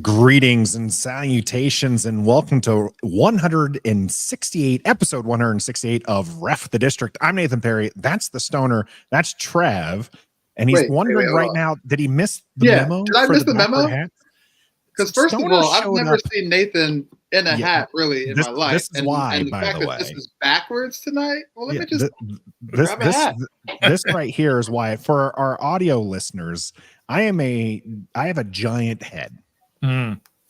Greetings and salutations, and welcome to episode 168 of Ref the District. I'm Nathan Perry. That's the Stoner. That's Trev. And he's wondering right now, did he miss the memo? Did I miss the memo? Because first of all, I've never seen Nathan in a hat really in my life. This is why, and the by fact the that way. This is backwards tonight. Well, let me just grab a hat. This right here is why. For our audio listeners, I have a giant head.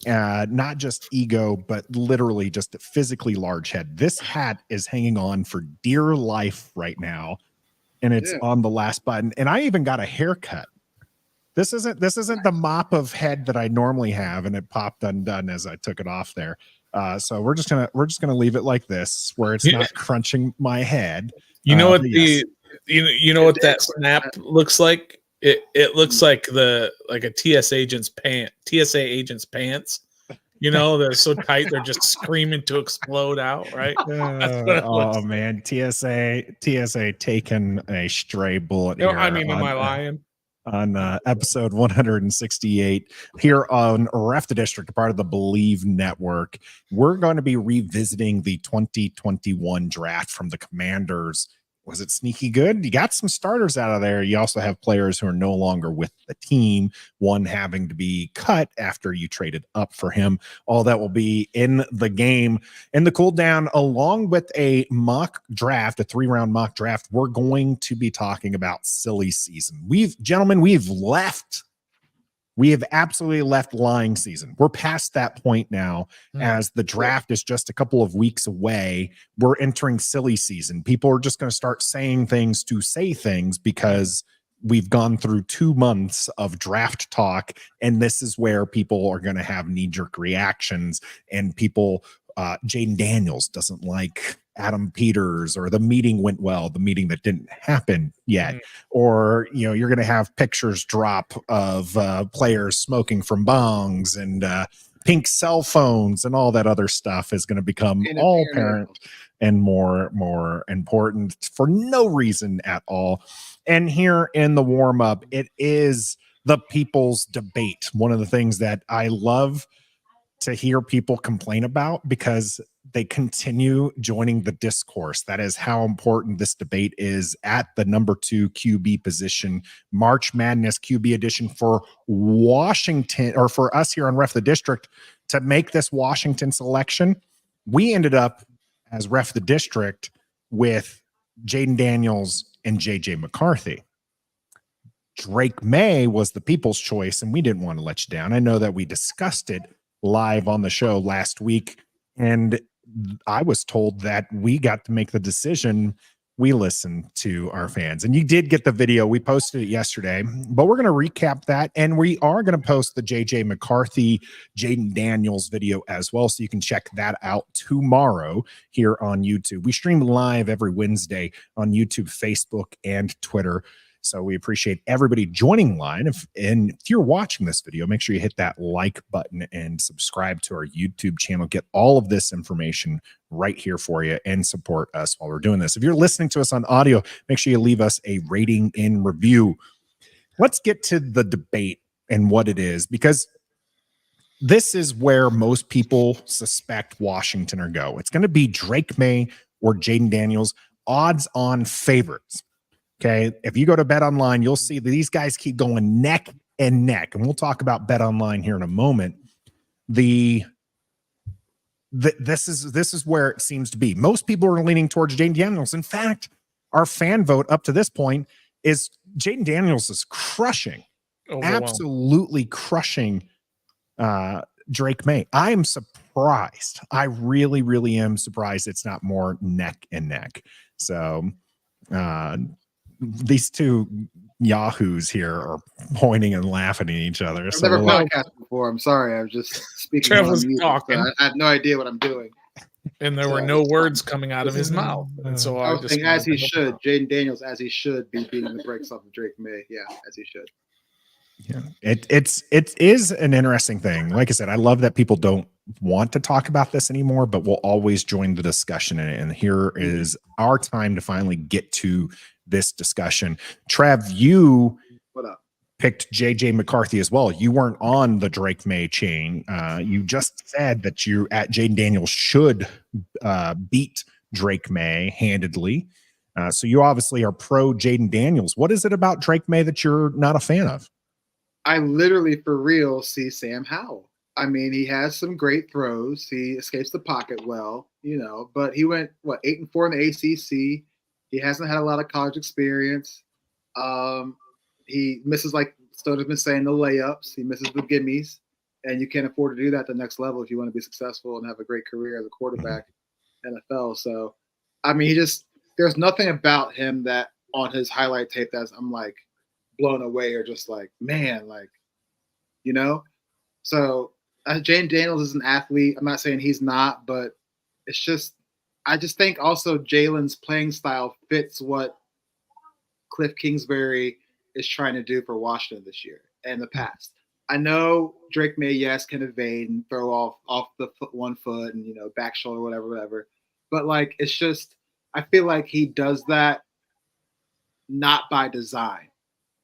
Not just ego, but literally just a physically large head. This hat is hanging on for dear life right now, and it's on the last button. And I even got a haircut. This isn't the mop of head that I normally have, and it popped undone as I took it off there. So we're just gonna leave it like this, where it's not crunching my head. You know what you know what that snap looks like? It looks like a TSA agent's pants. You know, they're so tight they're just screaming to explode out, right? Man, TSA taking a stray bullet here. I mean, am I lying? On episode 168 here on Ref the District, part of the Believe Network. We're going to be revisiting the 2021 draft from the Commanders. Was it sneaky good? You got some starters out of there. You also have players who are no longer with the team, one having to be cut after you traded up for him. All that will be in the game. In the cool down, along with a mock draft, a 3-round mock draft, we're going to be talking about silly season. We have absolutely left lying season. We're past that point now, as the draft is just a couple of weeks away. We're entering silly season. People are just going to start saying things to say things because we've gone through 2 months of draft talk, and this is where people are going to have knee-jerk reactions, and people, Jayden Daniels doesn't like Adam Peters, or the meeting went well, the meeting that didn't happen yet. Or, you're going to have pictures drop of players smoking from bongs and pink cell phones, and all that other stuff is going to become all apparent and more important for no reason at all. And here in the warm-up, it is the people's debate. One of the things that I love to hear people complain about, because they continue joining the discourse. That is how important this debate is at the number 2 QB position. March Madness QB edition for Washington, or for us here on Ref the District, to make this Washington selection. We ended up as Ref the District with Jayden Daniels and JJ McCarthy. Drake Maye was the people's choice, and we didn't want to let you down. I know that we discussed it live on the show last week, and I was told that we got to make the decision. We listened to our fans, and you did get the video. We posted it yesterday, but we're going to recap that, and we are going to post the JJ McCarthy, Jayden Daniels video as well, so you can check that out tomorrow here on YouTube. We stream live every Wednesday on YouTube, Facebook, and Twitter. So we appreciate everybody joining live. And if you're watching this video, make sure you hit that like button and subscribe to our YouTube channel. Get all of this information right here for you and support us while we're doing this. If you're listening to us on audio, make sure you leave us a rating and review. Let's get to the debate and what it is, because this is where most people suspect Washington are go. It's going to be Drake Maye or Jayden Daniels, odds on favorites. Okay, if you go to Bet Online, you'll see that these guys keep going neck and neck, and we'll talk about Bet Online here in a moment. This is where it seems to be. Most people are leaning towards Jayden Daniels. In fact, our fan vote up to this point is Jayden Daniels is crushing, absolutely crushing Drake Maye. I am surprised. I really, really am surprised it's not more neck and neck. So, these two yahoos here are pointing and laughing at each other. I've never podcasted before. I'm sorry. I was just speaking. Trev was talking. So I have no idea what I'm doing. And there were no words coming out of his mouth. And so I was saying, as he should, Jayden Daniels, as he should be beating the brakes off of Drake Maye. Yeah, as he should. Yeah, it is an interesting thing. Like I said, I love that people don't want to talk about this anymore, but we'll always join the discussion in it. And here is our time to finally get to this discussion. Trev, you picked JJ McCarthy as well. You weren't on the Drake Maye chain. You just said that you at Jayden Daniels should beat Drake Maye handedly. So you obviously are pro Jayden Daniels. What is it about Drake Maye that you're not a fan of? I literally, for real, see Sam Howell. I mean, he has some great throws. He escapes the pocket well, but he went, 8-4 in the ACC. He hasn't had a lot of college experience. He misses, like Stoner's been saying, the layups. He misses the gimmies. And you can't afford to do that at the next level if you want to be successful and have a great career as a quarterback in NFL. So, I mean, there's nothing about him that on his highlight tape that I'm like blown away or just like, man, like, So Jayden Daniels is an athlete. I'm not saying he's not, but it's just, I just think also Jalen's playing style fits what Cliff Kingsbury is trying to do for Washington this year and the past. I know Drake Maye, yes, can evade and throw off the one foot and, back shoulder, whatever. But like, it's just, I feel like he does that not by design.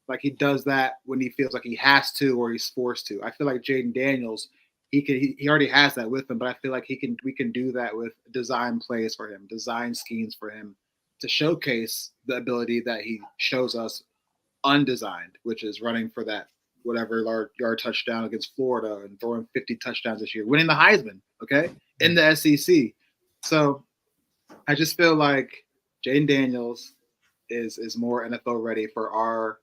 Like he does that when he feels like he has to or he's forced to. I feel like Jayden Daniels, he already has that with him, but I feel like we can do that with design plays for him, design schemes for him to showcase the ability that he shows us undesigned, which is running for that whatever yard touchdown against Florida and throwing 50 touchdowns this year, winning the Heisman, okay, in the SEC. So I just feel like Jayden Daniels is more NFL ready for our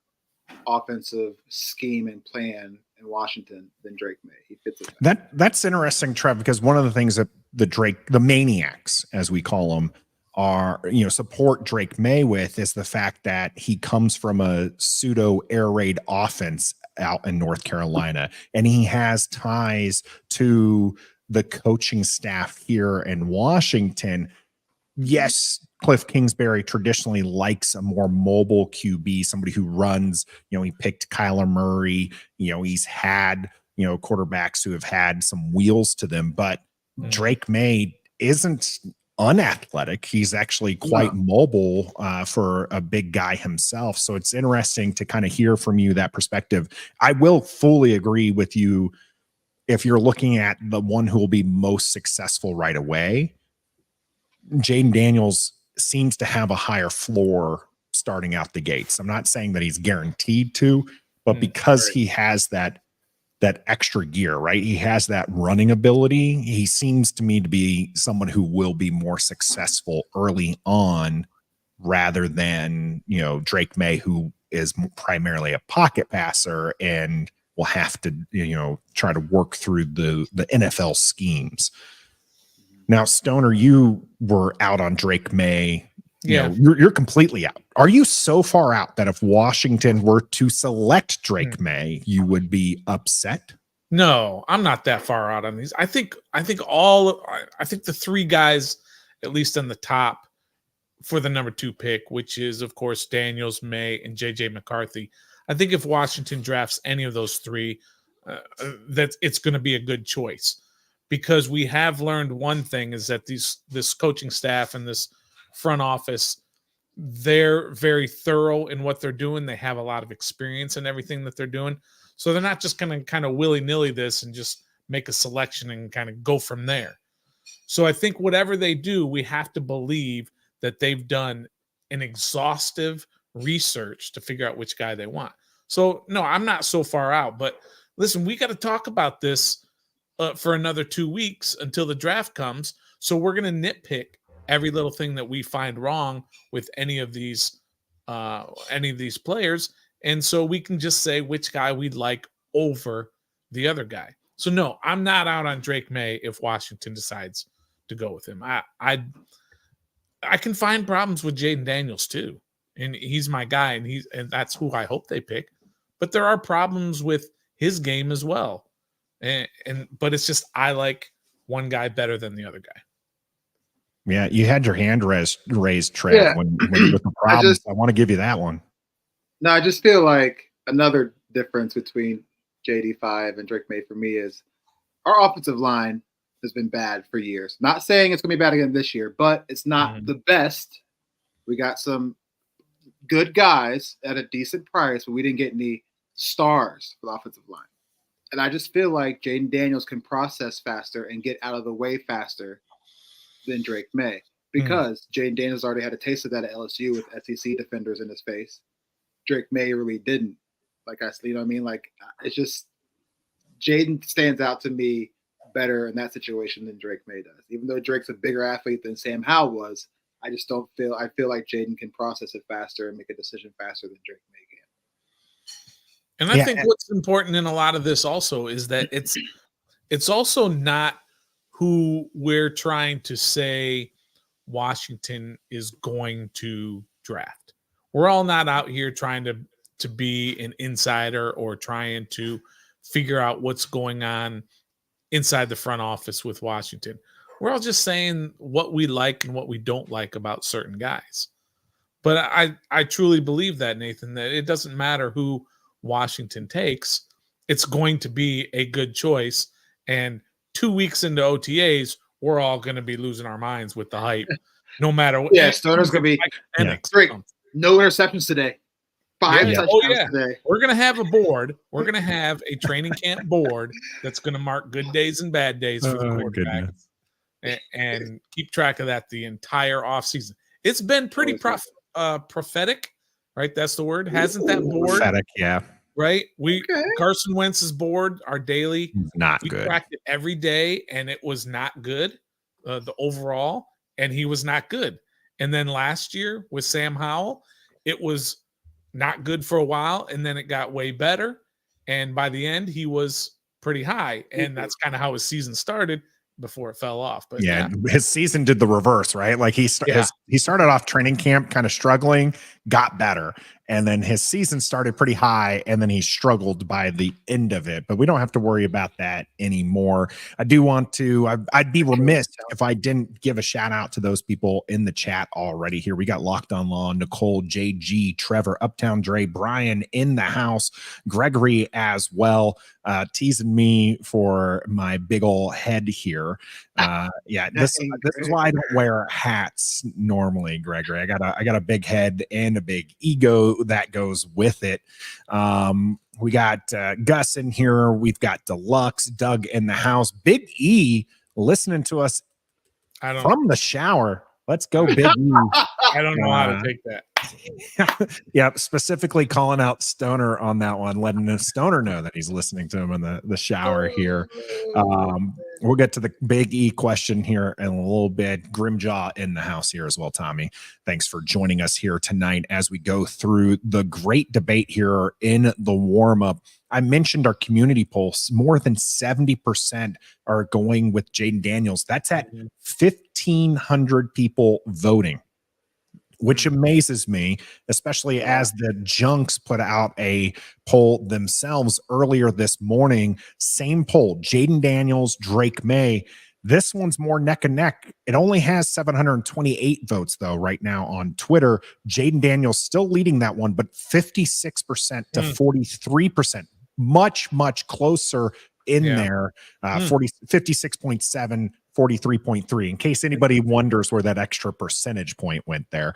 offensive scheme and plan in Washington than Drake Maye. He fits it. That's interesting, Trev, because one of the things that the maniacs, as we call them, are, support Drake Maye with is the fact that he comes from a pseudo air raid offense out in North Carolina, and he has ties to the coaching staff here in Washington. Yes, Cliff Kingsbury traditionally likes a more mobile QB, somebody who runs, he picked Kyler Murray, he's had, quarterbacks who have had some wheels to them, but Drake Maye isn't unathletic. He's actually quite mobile for a big guy himself. So it's interesting to kind of hear from you that perspective. I will fully agree with you. If you're looking at the one who will be most successful right away, Jayden Daniels seems to have a higher floor starting out the gates. I'm not saying that he's guaranteed to, but because he has that extra gear, right? He has that running ability. He seems to me to be someone who will be more successful early on rather than, Drake Maye, who is primarily a pocket passer and will have to, try to work through the NFL schemes. Now, Stoner, you were out on Drake Maye. You're completely out. Are you so far out that if Washington were to select Drake Maye, you would be upset? No, I'm not that far out on these. I think the three guys, at least on the top for the number 2 pick, which is of course Daniels, Maye, and JJ McCarthy. I think if Washington drafts any of those three, that it's going to be a good choice. Because we have learned one thing is that this coaching staff and this front office, they're very thorough in what they're doing. They have a lot of experience in everything that they're doing. So they're not just going to kind of willy-nilly this and just make a selection and kind of go from there. So I think whatever they do, we have to believe that they've done an exhaustive research to figure out which guy they want. So, no, I'm not so far out. But listen, we got to talk about this for another 2 weeks until the draft comes. So we're going to nitpick every little thing that we find wrong with any of these players. And so we can just say which guy we'd like over the other guy. So no, I'm not out on Drake Maye if Washington decides to go with him. I can find problems with Jayden Daniels too. And he's my guy and that's who I hope they pick. But there are problems with his game as well. But it's just I like one guy better than the other guy. Yeah, you had your hand raised, Trev, when with the problems. I want to give you that one. No, I just feel like another difference between JD5 and Drake Maye for me is our offensive line has been bad for years. Not saying it's going to be bad again this year, but it's not the best. We got some good guys at a decent price, but we didn't get any stars for the offensive line. And I just feel like Jayden Daniels can process faster and get out of the way faster than Drake Maye, because Jayden Daniels already had a taste of that at LSU with SEC defenders in his face. Drake Maye really didn't. Like you know what I mean? Like, it's just Jayden stands out to me better in that situation than Drake Maye does. Even though Drake's a bigger athlete than Sam Howell was, I feel like Jayden can process it faster and make a decision faster than Drake Maye can. And I think what's important in a lot of this also is that it's also not who we're trying to say Washington is going to draft. We're all not out here trying to be an insider or trying to figure out what's going on inside the front office with Washington. We're all just saying what we like and what we don't like about certain guys. But I truly believe that, Nathan, that it doesn't matter who Washington takes, it's going to be a good choice. And 2 weeks into OTAs, we're all going to be losing our minds with the hype, no matter what. Yeah, Stoner's going to be great. No interceptions today. 5 touchdowns today. We're going to have a board. We're going to have a training camp board that's going to mark good days and bad days for the quarterback and keep track of that the entire offseason. It's been pretty prophetic, right? That's the word. Hasn't that board? Prophetic, yeah. Right? Carson Wentz's board, our daily, we good. Tracked it every day, and it was not good, the overall, and he was not good. And then last year with Sam Howell, it was not good for a while, and then it got way better. And by the end, he was pretty high, and that's kind of how his season started before it fell off. But his season did the reverse, right? Like he started off training camp kind of struggling, got better, and then his season started pretty high, and then he struggled by the end of it. But we don't have to worry about that anymore. I do want to, I'd be remiss if I didn't give a shout out to those people in the chat already here. We got Locked on Law, Nicole, JG, Trevor, Uptown Dre, Brian in the house, Gregory as well, teasing me for my big old head here. This is why I don't wear hats normally, Gregory. I got a big head and a big ego that goes with it. We got Gus in here. We've got Deluxe, Doug in the house, Big E listening to us from the shower. Let's go, Big E. I don't know how to take that. Yeah, specifically calling out Stoner on that one, letting the Stoner know that he's listening to him in the shower here. We'll get to the Big E question here in a little bit. Grimjaw in the house here as well, Tommy. Thanks for joining us here tonight as we go through the great debate here in the warm-up. I mentioned our community polls. More than 70% are going with Jayden Daniels. That's at 1,500 people voting, which amazes me, especially as the Junks put out a poll themselves earlier this morning. Same poll, Jayden Daniels, Drake Maye. This one's more neck and neck. It only has 728 votes, though, right now on Twitter. Jayden Daniels still leading that one, but 56% to 43%. Much, much closer in there. 56.7. 43.3, in case anybody wonders where that extra percentage point went there.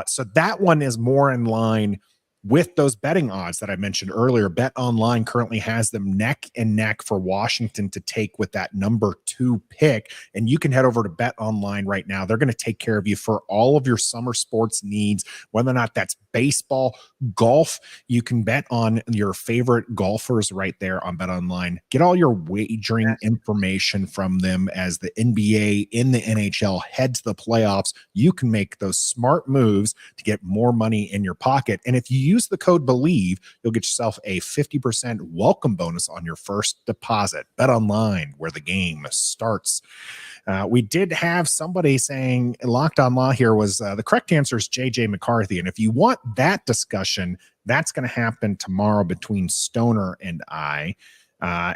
So that one is more in line with those betting odds that I mentioned earlier. Bet Online currently has them neck and neck for Washington to take with that number 2 pick. And you can head over to Bet Online right now. They're going to take care of you for all of your summer sports needs, whether or not that's baseball, golf. You can bet on your favorite golfers right there on Bet Online. Get all your wagering information from them as the NBA in the NHL head to the playoffs. You can make those smart moves to get more money in your pocket. And if you use the code BELIEVE, you'll get yourself a 50% welcome bonus on your first deposit. Bet Online, where the game starts. We did have somebody saying Locked on Law here was the correct answer is JJ McCarthy. And if you want that discussion, that's going to happen tomorrow between Stoner and I.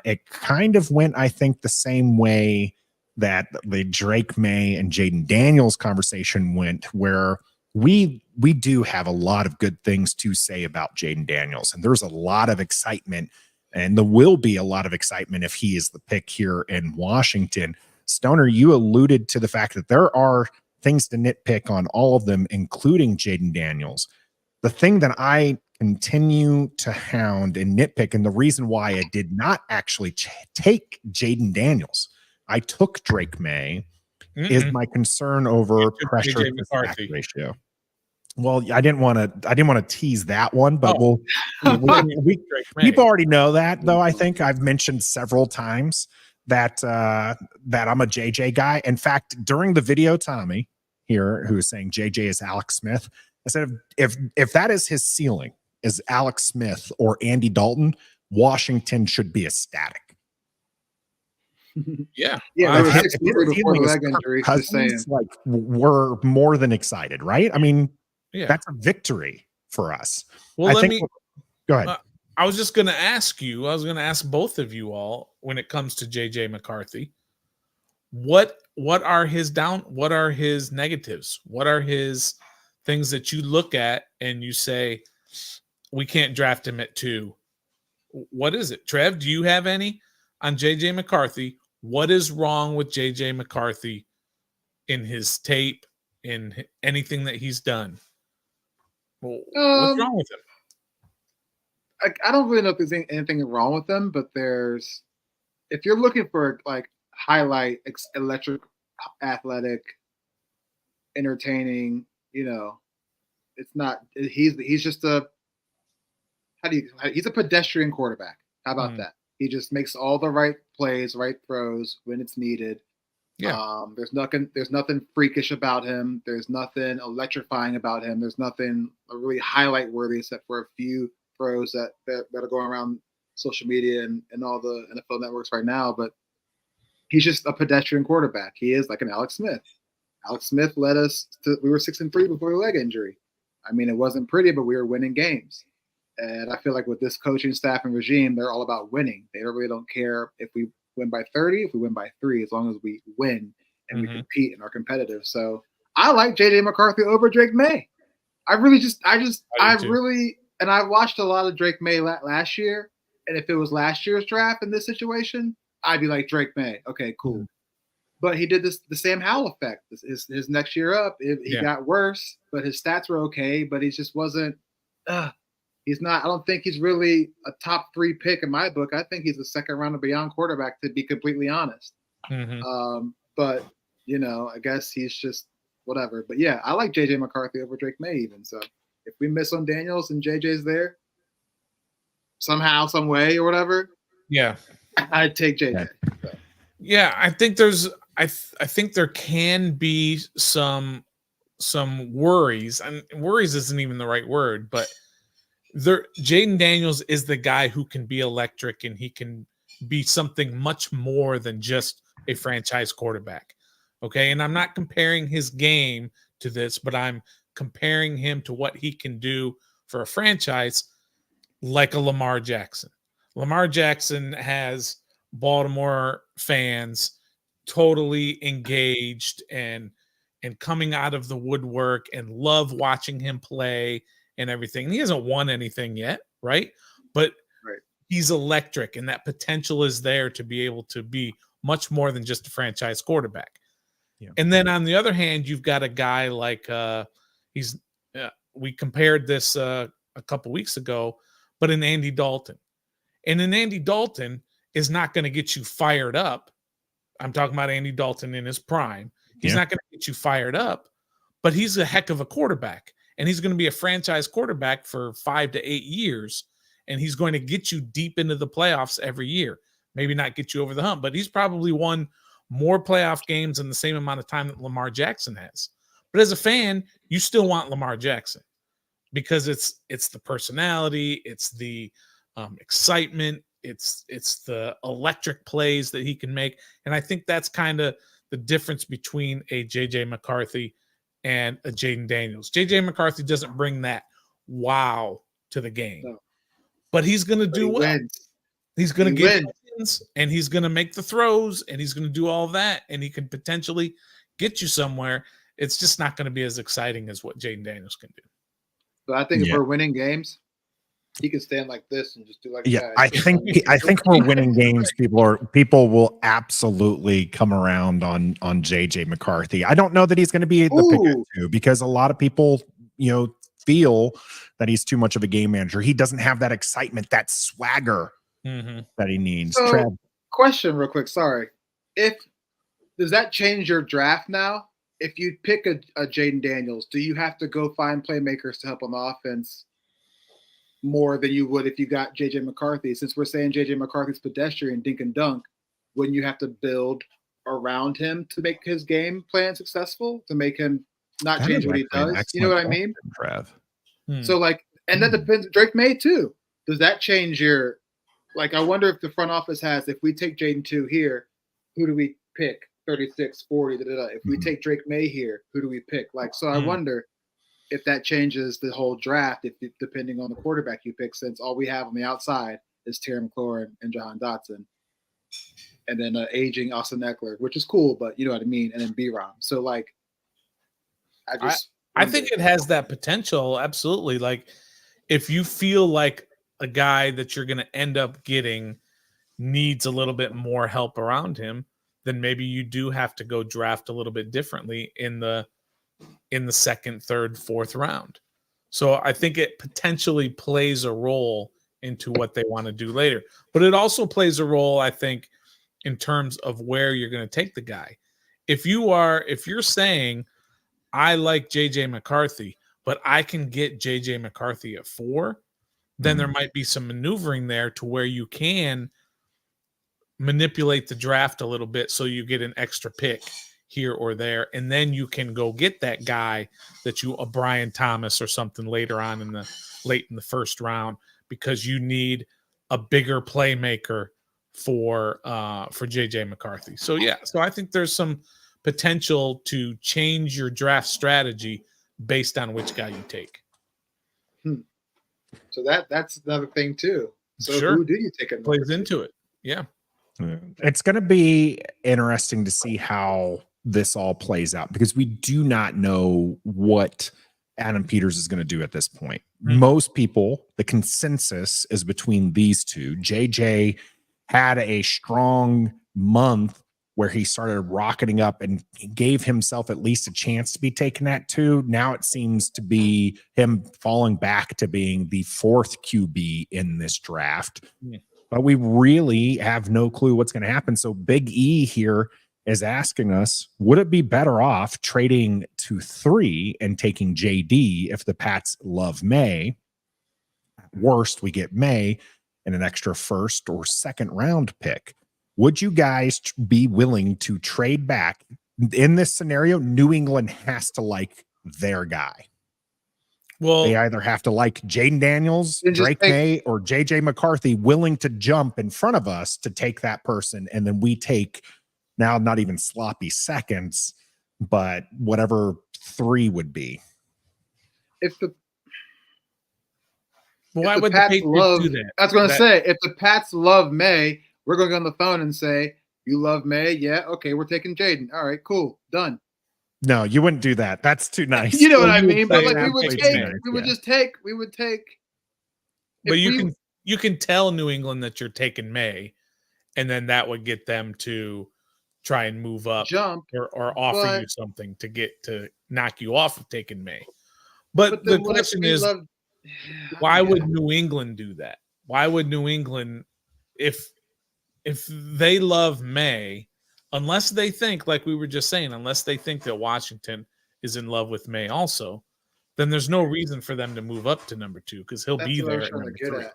It kind of went, I think, the same way that the Drake Maye and Jayden Daniels conversation went, where we do have a lot of good things to say about Jayden Daniels, and there's a lot of excitement, and there will be a lot of excitement if he is the pick here in Washington. Stoner, you alluded to the fact that there are things to nitpick on all of them, including Jayden Daniels. The thing that I continue to hound and nitpick, and the reason why I did not actually take Jayden Daniels, I took Drake Maye, is my concern over pressure to sack ratio. Well, I didn't want to tease that one, but people already know that, though. I think I've mentioned several times that I'm a JJ guy. In fact, during the video, Tommy here, who is saying JJ is Alex Smith, I said if that is his ceiling, is Alex Smith or Andy Dalton, Washington should be ecstatic. Yeah. His before the leg injury. Cousins, like, we're more than excited, right? I mean, that's a victory for us. Well, go ahead. I was just going to ask you. I was going to ask both of you all when it comes to JJ McCarthy. What are his what are his negatives? What are his things that you look at and you say we can't draft him at 2? What is it, Trev? Do you have any on JJ McCarthy? What is wrong with JJ McCarthy in his tape, in anything that he's done? Well, what's wrong with him? I don't really know if there's anything wrong with him, but if you're looking for like highlight, electric, athletic, entertaining, it's not. He's just he's a pedestrian quarterback. How about that? He just makes all the right plays, right throws when it's needed. Yeah. There's nothing freakish about him. There's nothing electrifying about him. There's nothing really highlight worthy except for a few throws that are going around social media and all the NFL networks right now. But he's just a pedestrian quarterback. He is like an Alex Smith. Alex Smith led us to, we were 6-3 before the leg injury. I mean, it wasn't pretty, but we were winning games. And I feel like with this coaching staff and regime, they're all about winning. They really don't care if we win by 30, if we win by 3, as long as we win and we compete and are competitive. So I like JJ McCarthy over Drake Maye. I watched a lot of Drake Maye last year. And if it was last year's draft in this situation, I'd be like Drake Maye. Okay, cool. But he did the Sam Howell effect. His next year up, he got worse, but his stats were okay. But he just wasn't. He's not. I don't think he's really a top 3 pick in my book. I think he's a second round and beyond quarterback, to be completely honest. But I guess he's just whatever. But yeah, I like JJ McCarthy over Drake Maye even. So if we miss on Daniels and JJ's there somehow, some way, or whatever, I'd take JJ. Yeah, I think there's. I think there can be some worries, and worries isn't even the right word, but Jayden Daniels is the guy who can be electric, and he can be something much more than just a franchise quarterback. Okay, and I'm not comparing his game to this, but I'm comparing him to what he can do for a franchise like a Lamar Jackson. Lamar Jackson has Baltimore fans totally engaged and coming out of the woodwork and love watching him play and everything. He hasn't won anything yet, right? But he's electric, and that potential is there to be able to be much more than just a franchise quarterback. Yeah. And then on the other hand, you've got a guy like we compared this a couple weeks ago, but an Andy Dalton. And an Andy Dalton is not going to get you fired up. I'm talking about Andy Dalton in his prime. He's not going to get you fired up, but he's a heck of a quarterback. And he's going to be a franchise quarterback for 5 to 8 years. And he's going to get you deep into the playoffs every year. Maybe not get you over the hump, but he's probably won more playoff games in the same amount of time that Lamar Jackson has. But as a fan, you still want Lamar Jackson because it's the personality, it's the excitement, it's the electric plays that he can make. And I think that's kind of the difference between a JJ McCarthy and a Jayden Daniels. JJ McCarthy doesn't bring that wow to the game, but he's going to do well. Wins. He's going to get wins, and he's going to make the throws, and he's going to do all that, and he can potentially get you somewhere. It's just not going to be as exciting as what Jayden Daniels can do. So I think if we're winning games, he can stand like this and just do like that. I think we're winning games. People will absolutely come around on JJ McCarthy. I don't know that he's going to be the pick at 2 because a lot of people, feel that he's too much of a game manager. He doesn't have that excitement, that swagger that he needs. So, Trev. question real quick. Sorry. Does that change your draft now? If you pick a Jayden Daniels, do you have to go find playmakers to help on the offense more than you would if you got JJ McCarthy? Since we're saying JJ McCarthy's pedestrian, dink and dunk, wouldn't you have to build around him to make his game plan successful, to make him not That change is what he actually an does? You know what I mean? Trev. So and that depends. Drake May too. Does that change your, I wonder if the front office has, if we take Jayden 2 here, who do we pick? 36, 40, If we take Drake May here, who do we pick? I wonder if that changes the whole draft, depending on the quarterback you pick, since all we have on the outside is Terry McLaurin and Jahan Dotson. And then aging Austin Eckler, which is cool, but you know what I mean, and then B-Rom. So I think it has that potential, absolutely. If you feel like a guy that you're going to end up getting needs a little bit more help around him, then maybe you do have to go draft a little bit differently in the second, third, fourth round. So I think it potentially plays a role into what they want to do later. But it also plays a role, I think, in terms of where you're going to take the guy. If you're saying, I like JJ McCarthy, but I can get JJ McCarthy at 4, then there might be some maneuvering there to where you can manipulate the draft a little bit so you get an extra pick here or there, and then you can go get that guy that a Brian Thomas or something later on late in the first round, because you need a bigger playmaker for JJ McCarthy. So I think there's some potential to change your draft strategy based on which guy you take. So that's another thing too. So sure. Who do you take? It plays into it. Yeah. It's going to be interesting to see how this all plays out, because we do not know what Adam Peters is going to do at this point. Most people, the consensus is between these two. JJ had a strong month where he started rocketing up and gave himself at least a chance to be taken at 2. Now it seems to be him falling back to being the 4th QB in this draft. But we really have no clue what's going to happen. So Big E here is asking us, would it be better off trading to 3 and taking JD if the Pats love Maye? At worst, we get Maye and an extra first or second round pick. Would you guys be willing to trade back? In this scenario, New England has to like their guy. Well, they either have to like Jayden Daniels, Drake May, or JJ McCarthy, willing to jump in front of us to take that person. And then we take now not even sloppy seconds, but whatever 3 would be. Why would the Patriots do that? I was going to say, if the Pats love May, we're going to go on the phone and say, you love May? Yeah. Okay. We're taking Jayden. All right, cool. Done. No, you wouldn't do that. That's too nice. You know what I mean? But we would take. But you can tell New England that you're taking May, and then that would get them to try and move up, jump, or offer you something to knock you off of taking May. But the question is, why would New England do that? Why would New England, if they love May, unless they think, like we were just saying, unless they think that Washington is in love with May also, then there's no reason for them to move up to number 2, because he'll be there at number 3.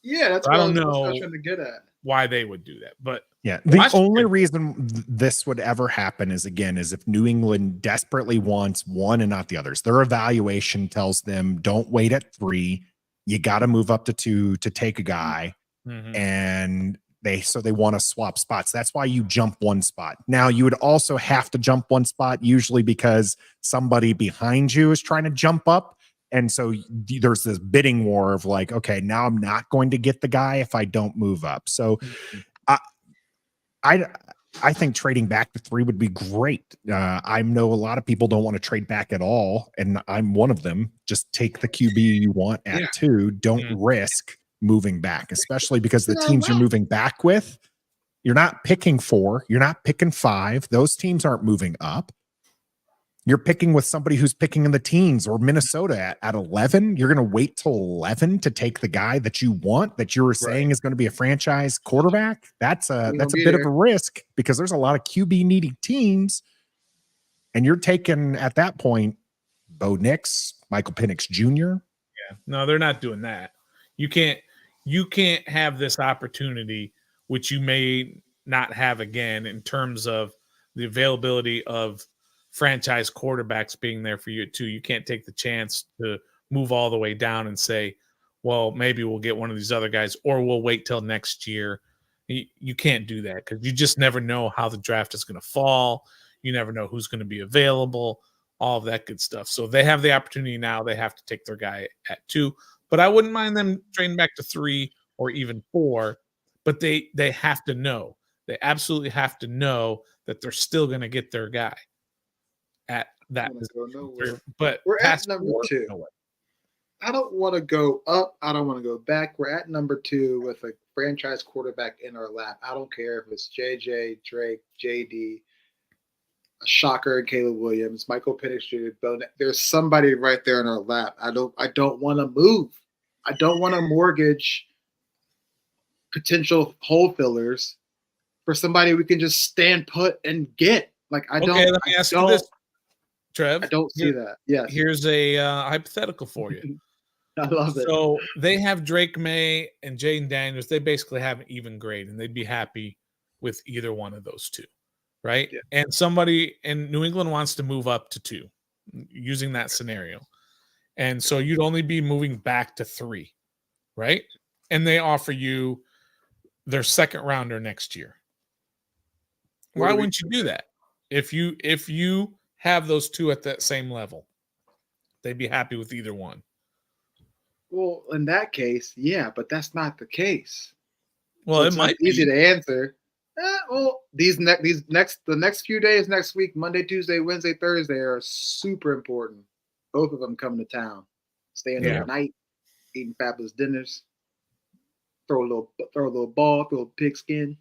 Yeah, that's what I was trying to get at. Why they would do that. But yeah, the only reason this would ever happen is if New England desperately wants one and not the others. Their evaluation tells them, don't wait at 3. You got to move up to 2 to take a guy. And they want to swap spots. That's why you jump 1 spot. Now you would also have to jump 1 spot, usually because somebody behind you is trying to jump up. And so there's this bidding war of like, okay, now I'm not going to get the guy if I don't move up. So I think trading back to 3 would be great. I know a lot of people don't want to trade back at all, and I'm one of them. Just take the QB you want at 2. Don't risk moving back, especially because the teams you're moving back with, you're not picking 4, you're not picking 5. Those teams aren't moving up. You're picking with somebody who's picking in the teens, or Minnesota at 11. You're going to wait till 11 to take the guy that you want, that you were saying is going to be a franchise quarterback. That's a bit of a risk, because there's a lot of QB needy teams. And you're taking, at that point, Bo Nix, Michael Penix Jr. Yeah, no, they're not doing that. You can't have this opportunity, which you may not have again, in terms of the availability of franchise quarterbacks being there for you too. You can't take the chance to move all the way down and say, well, maybe we'll get one of these other guys, or we'll wait till next year. You can't do that, because you just never know how the draft is going to fall. You never know who's going to be available, all of that good stuff. So they have the opportunity now. They have to take their guy at 2, but I wouldn't mind them trading back to 3 or even 4, but they have to know. They absolutely have to know that they're still going to get their guy at that position. But we're at number 2. I don't want to go up. I don't want to go back. We're at number 2 with a franchise quarterback in our lap. I don't care if it's JJ, Drake, JD, a shocker, and Caleb Williams, Michael Penix Jr. There's somebody right there in our lap. I don't want to move. I don't want to mortgage potential hole fillers for somebody we can just stand put and get. Like, I don't. Okay, let me ask you this, Trev. I don't see that. Yes. Here's a hypothetical for you. I love it. So they have Drake Maye and Jayden Daniels. They basically have an even grade, and they'd be happy with either one of those two, right? Yeah. And somebody in New England wants to move up to 2, using that scenario. And so you'd only be moving back to 3, right? And they offer you their second rounder next year. Why wouldn't you do that? If you have those 2 at that same level, they'd be happy with either one. Well, in that case, yeah, but that's not the case. Well, it might be easy to answer. Well, the next few days, next week, Monday, Tuesday, Wednesday, Thursday, are super important. Both of them coming to town, staying overnight, eating fabulous dinners, throw a little ball, throw a pigskin.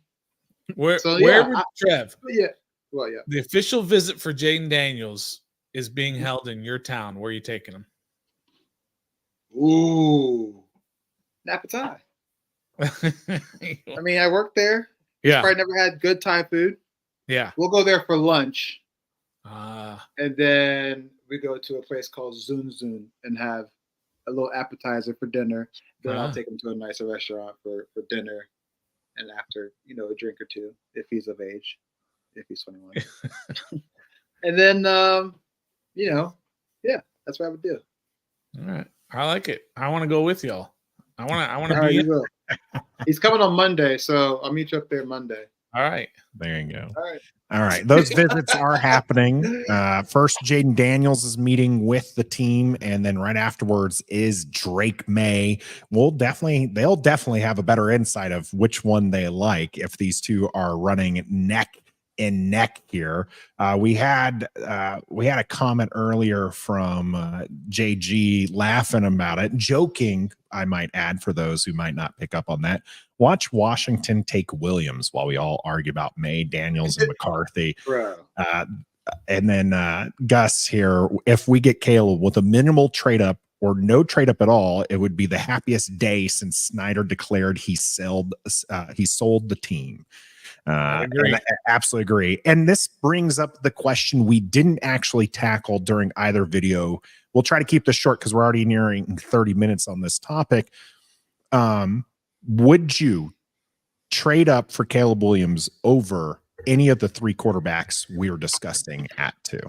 Trev? Yeah. Well, yeah. The official visit for Jayden Daniels is being held in your town. Where are you taking him? Ooh, Napa Thai. I mean, I worked there. Yeah. Probably never had good Thai food. Yeah. We'll go there for lunch. And then we go to a place called Zun Zun and have a little appetizer for dinner. Then I'll take him to a nicer restaurant for dinner. And after, a drink or 2, if he's of age, if he's 21. And then, that's what I would do. All right. I like it. I want to go with y'all. I want to be in. He's coming on Monday, so I'll meet you up there Monday. All right. There you go. All right. Those visits are happening. First, Jayden Daniels is meeting with the team, and then right afterwards is Drake Maye. They'll definitely have a better insight of which one they like if these two are running neck and neck here. We had a comment earlier from JG laughing about it, joking, I might add, for those who might not pick up on that. Watch Washington take Williams while we all argue about Maye, Daniels, and McCarthy. And then Gus here, if we get Caleb with a minimal trade up or no trade up at all, it would be the happiest day since Snyder declared he sold the team. I absolutely agree. And this brings up the question we didn't actually tackle during either video. We'll try to keep this short because we're already nearing 30 minutes on this topic. Would you trade up for Caleb Williams over any of the 3 quarterbacks we were discussing at 2?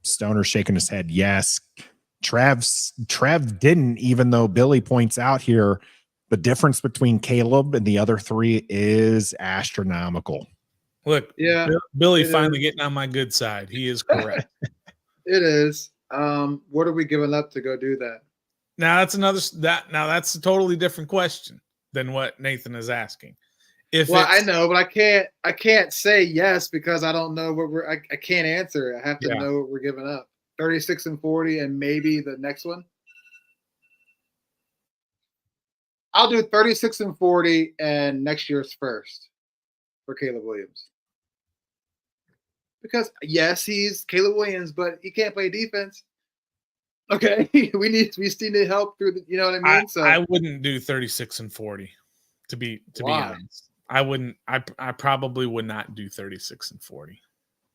Stoner shaking his head yes. Trev didn't, even though Billy points out here the difference between Caleb and the other 3 is astronomical. Look, Billy finally getting on my good side. He is correct. It is. What are we giving up to go do that? Now that's a totally different question than what Nathan is asking. I know, but I can't say yes because I don't know what I can't answer. I have to know what we're giving up. 36 and 40, and maybe the next one. I'll do 36 and 40 and next year's first for Caleb Williams. Because yes, he's Caleb Williams, but he can't play defense. Okay, we still need help through the, you know what I mean? I wouldn't do 36 and 40 to be honest. I wouldn't. I probably would not do 36 and 40.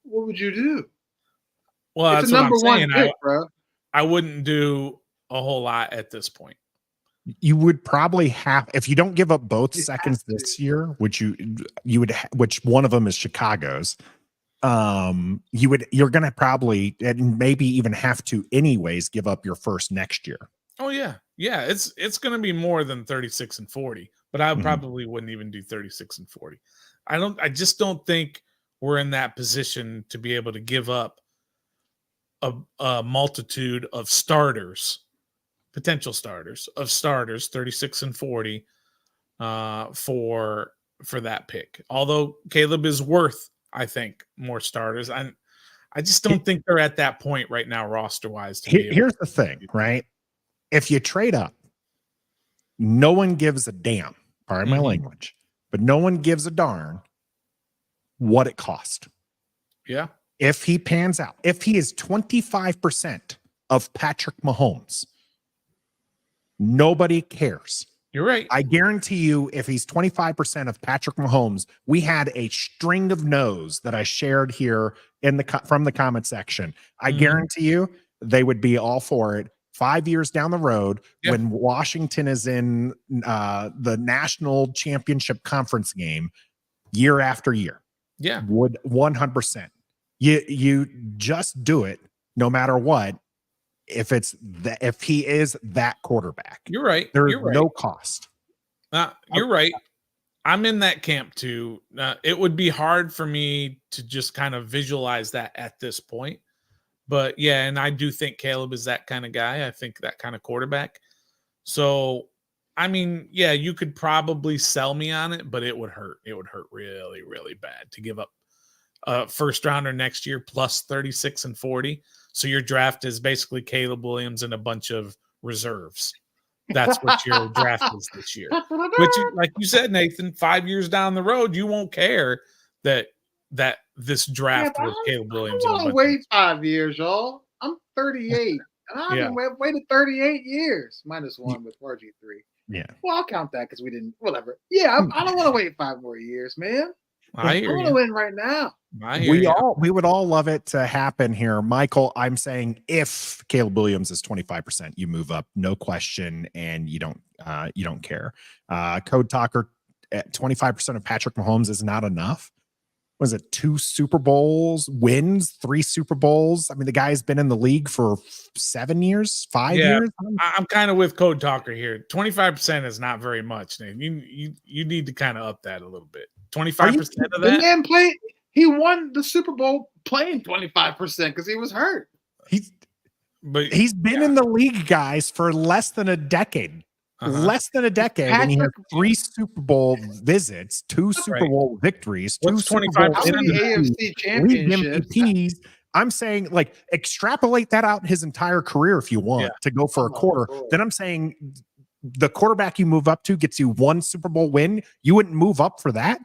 What would you do? Well, It's that's a what number I'm saying. one pick, bro. I wouldn't do a whole lot at this point. You would probably have, if you don't give up both seconds this year, which you would, which one of them is Chicago's. You're going to probably, and maybe even have to anyways, give up your first next year. Oh yeah. It's going to be more than 36 and 40, but I probably wouldn't even do 36 and 40. I just don't think we're in that position to be able to give up a multitude of potential starters, 36 and 40 for that pick. Although Caleb is worth, I think, more starters. I just don't think they're at that point right now, roster wise. Here's the thing, right? If you trade up, no one gives a damn. Pardon my language, but no one gives a darn what it cost. Yeah. If he pans out, if he is 25% of Patrick Mahomes, nobody cares. You're right. I guarantee you, if he's 25% of Patrick Mahomes, we had a string of no's that I shared here from the comment section. I guarantee you they would be all for it 5 years down the road when Washington is in the national championship conference game year after year. Yeah. Would 100%. You just do it no matter what. If he is that quarterback, you're right. There's you're right. no cost. You're right. I'm in that camp too. It would be hard for me to just kind of visualize that at this point. But yeah, and I do think Caleb is that kind of guy. I think that kind of quarterback. So, I mean, yeah, you could probably sell me on it, but it would hurt. It would hurt really, really bad to give up a first rounder next year plus 36 and 40. So your draft is basically Caleb Williams and a bunch of reserves. That's what your draft is this year. Which, like you said, Nathan, 5 years down the road, you won't care that this draft with Caleb Williams. I don't want to wait 5 years, y'all. I'm 38. And I've waited 38 years. -1 with RG3. Yeah. Well, I'll count that because we didn't, whatever. Yeah, I don't want to wait 5 more years, man. I hear want to win right now. We would all love it to happen here. Michael, I'm saying if Caleb Williams is 25%, you move up, no question, and you don't care. Code Talker at 25% of Patrick Mahomes is not enough. Was it 2 Super Bowls wins, 3 Super Bowls? I mean, the guy's been in the league for 7 years, 5 years. I'm kind of with Code Talker here. 25% is not very much, Nate. You need to kind of up that a little bit. 25% of that. The man he won the Super Bowl playing 25% because he was hurt. He's been in the league, guys, for less than a decade. Less than a decade, and he had 3 Super Bowl visits, 2 Super Bowl victories, 2 Super Bowl AFC championships. I'm saying, like, extrapolate that out his entire career if you want to go for a quarter. Then I'm saying the quarterback you move up to gets you 1 Super Bowl win. You wouldn't move up for that.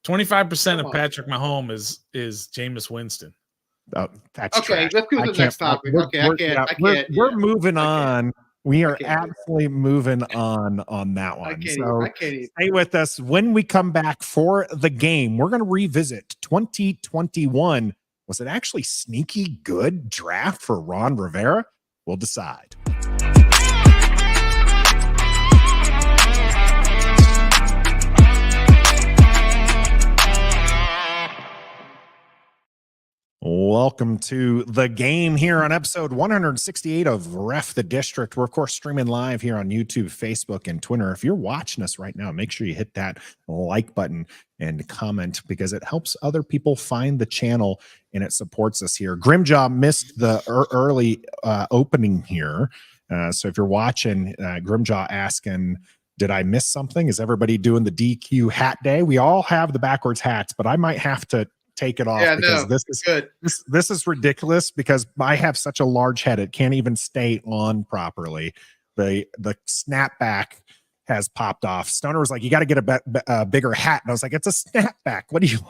25% of Patrick Mahomes is Jameis Winston. Oh, that's okay. Trash. Let's go to the next topic. We're moving on. We are absolutely moving on that one. So stay with us. When we come back for the game, we're going to revisit 2021. Was it actually sneaky good draft for Ron Rivera? We'll decide. Welcome to the game here on episode 168 of Ref the District. We're, of course, streaming live here on YouTube, Facebook, and Twitter. If you're watching us right now, make sure you hit that like button and comment because it helps other people find the channel and it supports us here. Grimjaw missed the early opening here. So if you're watching, Grimjaw asking, did I miss something? Is everybody doing the DQ hat day? We all have the backwards hats, but I might have to take it off because this is ridiculous because I have such a large head it can't even stay on properly. The snapback has popped off. Stoner was like, you got to get a bigger hat, and I was like, it's a snapback. What do you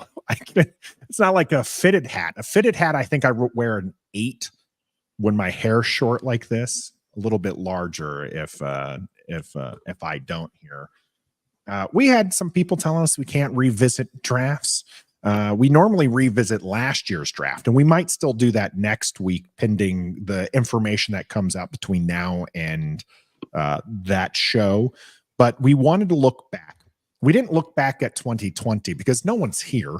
It's not like a fitted hat. A fitted hat, I think I wear an 8 when my hair's short like this. A little bit larger if I don't here. We had some people telling us we can't revisit drafts. We normally revisit last year's draft, and we might still do that next week, pending the information that comes out between now and that show. But we wanted to look back. We didn't look back at 2020 because no one's here.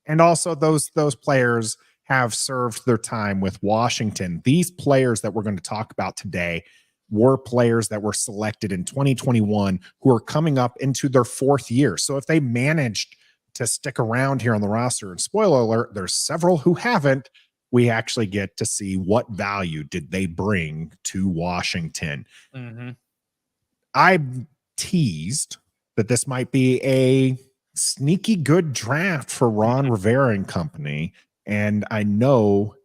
And also those players have served their time with Washington. These players that we're going to talk about today were players that were selected in 2021 who are coming up into their 4th year. So if they managed to stick around here on the roster, and spoiler alert, there's several who haven't, we actually get to see what value did they bring to Washington. Mm-hmm. I teased that this might be a sneaky good draft for Ron Rivera and company. And I know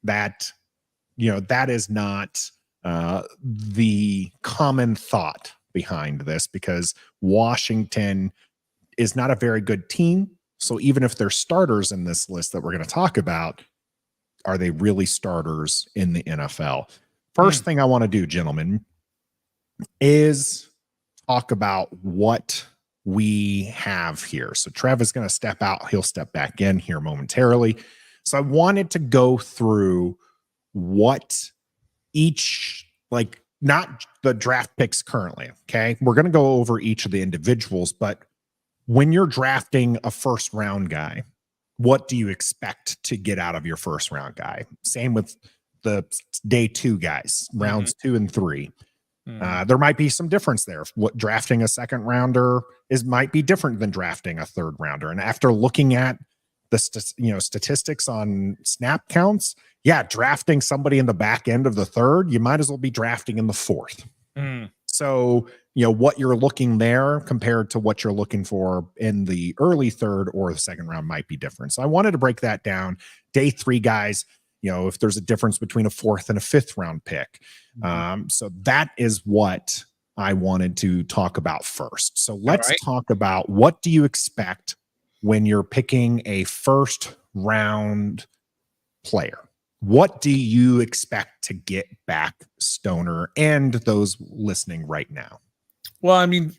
that, that is not the common thought behind this, because Washington is not a very good team. So even if they're starters in this list that we're going to talk about, are they really starters in the NFL? First thing I want to do, gentlemen, is talk about what we have here. So Trev is going to step out. He'll step back in here momentarily. So I wanted to go through what each, not the draft picks currently. Okay. We're going to go over each of the individuals, but when you're drafting a first round guy, what do you expect to get out of your first round guy? Same with the day 2 guys, rounds 2 and 3. There might be some difference there. What drafting a second rounder might be different than drafting a third rounder. And after looking at the statistics on snap counts, drafting somebody in the back end of the 3rd, you might as well be drafting in the 4th. So, what you're looking there compared to what you're looking for in the early 3rd or the 2nd round might be different. So I wanted to break that down. Day 3 guys, if there's a difference between a 4th and a 5th round pick. So that is what I wanted to talk about first. So let's talk about, what do you expect when you're picking a first round player? What do you expect to get back, Stoner, and those listening right now? Well, I mean,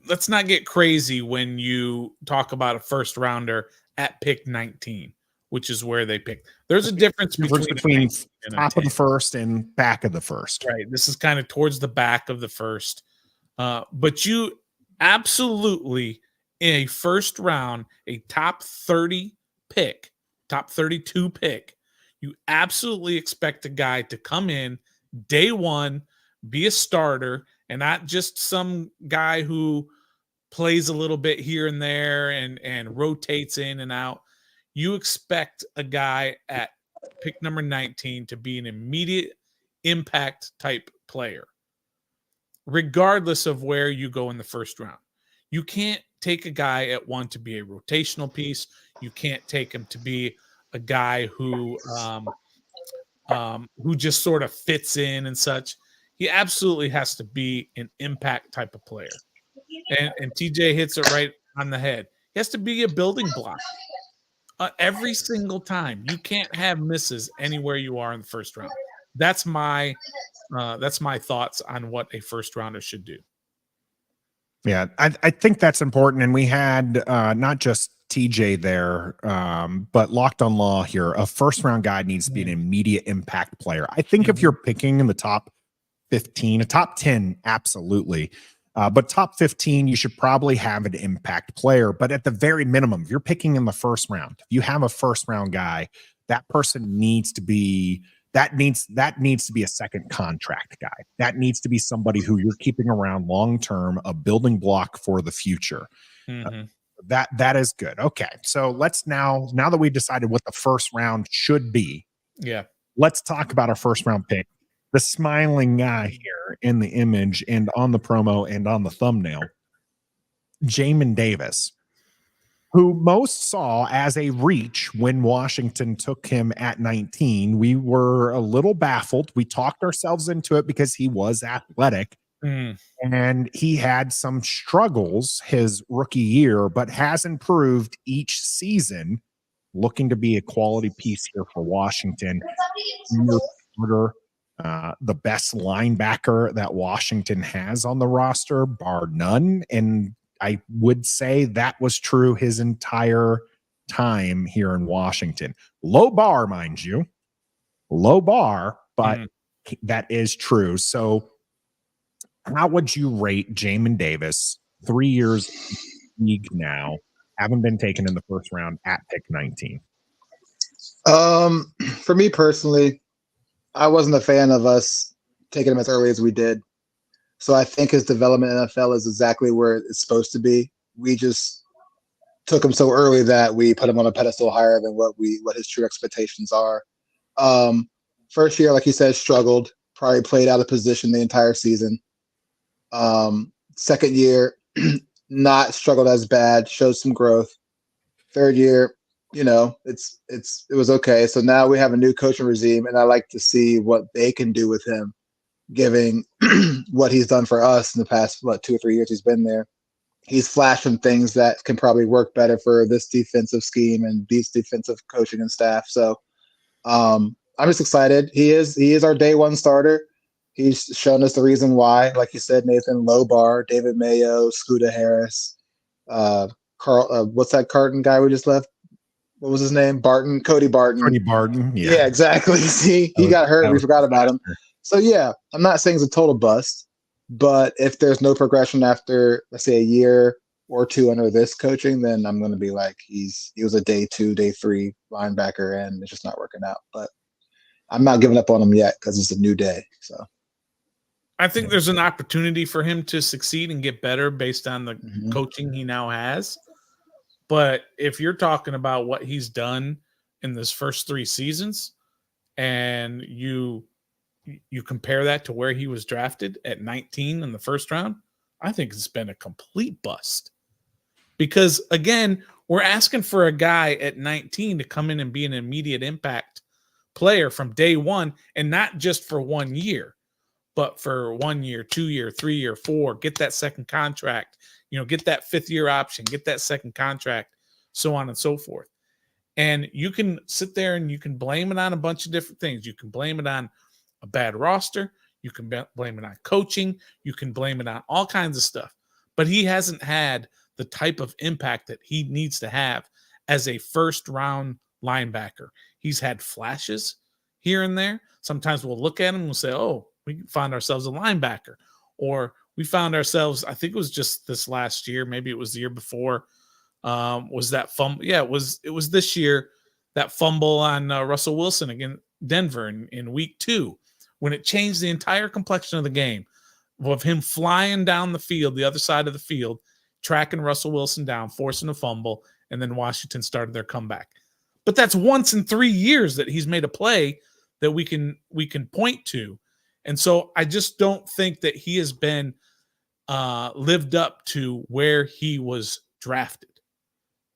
let's not get crazy when you talk about a first rounder at pick 19, which is where they pick. There's a difference between top of the 1st and back of the 1st. Right. This is kind of towards the back of the 1st. But you absolutely, in a first round, a top 30 pick, top 32 pick, you absolutely expect a guy to come in day 1, be a starter, and not just some guy who plays a little bit here and there and rotates in and out. You expect a guy at pick number 19 to be an immediate impact type player, regardless of where you go in the first round. You can't take a guy at 1 to be a rotational piece. You can't take him to be a guy who just sort of fits in and such. He absolutely has to be an impact type of player. And TJ hits it right on the head. He has to be a building block every single time. You can't have misses anywhere you are in the first round. That's my thoughts on what a first rounder should do. Yeah, I think that's important. And we had not just TJ there, but Locked on Law here. A first round guy needs to be an immediate impact player. I think if you're picking in the top 15, a top 10, absolutely. But top 15, you should probably have an impact player. But at the very minimum, if you're picking in the first round, if you have a first round guy, that person needs to be that needs to be a second contract guy. That needs to be somebody who you're keeping around long term, a building block for the future. That is good. Okay, so let's now that we've decided what the first round should be, let's talk about our first round pick. The smiling guy here in the image and on the promo and on the thumbnail, Jayden Daniels, who most saw as a reach when Washington took him at 19. We were a little baffled. We talked ourselves into it because he was athletic. Mm. And he had some struggles his rookie year, but has improved each season, looking to be a quality piece here for Washington. The best linebacker that Washington has on the roster, bar none. And I would say that was true his entire time here in Washington. Low bar, mind you. Low bar, but that is true. So how would you rate Jamin Davis, 3 years in the league now, haven't been taken in the first round at pick 19? For me personally, I wasn't a fan of us taking him as early as we did. So I think his development in NFL is exactly where it's supposed to be. We just took him so early that we put him on a pedestal higher than what his true expectations are. First year, like you said, struggled, probably played out of position the entire season. Second year, not struggled as bad, showed some growth. Third year, it was okay. So now we have a new coaching regime, and I like to see what they can do with him, giving what he's done for us in the past 2 or 3 years he's been there. He's flashed some things that can probably work better for this defensive scheme and these defensive coaching and staff. So I'm just excited. He is our day one starter. He's shown us the reason why. Like you said, Nathan, low bar, David Mayo, Scooter Harris, Carl. What's that Carton guy we just left? What was his name? Cody Barton. Cody Barton. Yeah, exactly. See, he got hurt. We forgot about him. So yeah, I'm not saying it's a total bust, but if there's no progression after, let's say, a year or two under this coaching, then I'm going to be like, he was a day 2, day 3 linebacker, and it's just not working out. But I'm not giving up on him yet because it's a new day. So I think there's an opportunity for him to succeed and get better based on the coaching he now has. But if you're talking about what he's done in this first 3 seasons, and you compare that to where he was drafted at 19 in the first round, I think it's been a complete bust. Because, again, we're asking for a guy at 19 to come in and be an immediate impact player from day one, and not just for 1 year, but for 1 year, 2 year, 3 year, 4, get that second contract, get that 5th year option, get that second contract, so on and so forth. And you can sit there and you can blame it on a bunch of different things. You can blame it on a bad roster. You can blame it on coaching. You can blame it on all kinds of stuff. But he hasn't had the type of impact that he needs to have as a first-round linebacker. He's had flashes here and there. Sometimes we'll look at him and we'll say, oh, we found ourselves a linebacker. Or we found ourselves, I think it was just this last year, maybe it was the year before, was that fumble. Yeah, it was this year, that fumble on Russell Wilson against Denver in week 2, when it changed the entire complexion of the game, of him flying down the field, the other side of the field, tracking Russell Wilson down, forcing a fumble, and then Washington started their comeback. But that's once in 3 years that he's made a play that we can point to. And so I just don't think that he has been lived up to where he was drafted.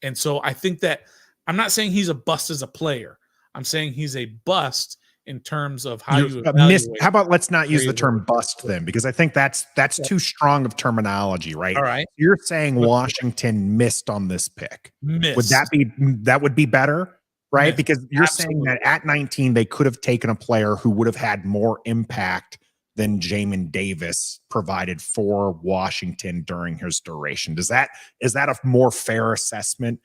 And so I think that I'm not saying he's a bust as a player. I'm saying he's a bust in terms of how you evaluate. How about let's not use the term bust then, because I think that's too strong of terminology, right? All right. You're saying Washington missed on this pick. Missed. That would be better, right? Missed. Because you're Absolutely. saying that at 19 they could have taken a player who would have had more impact than Jamin Davis provided for Washington during his duration. Is that a more fair assessment?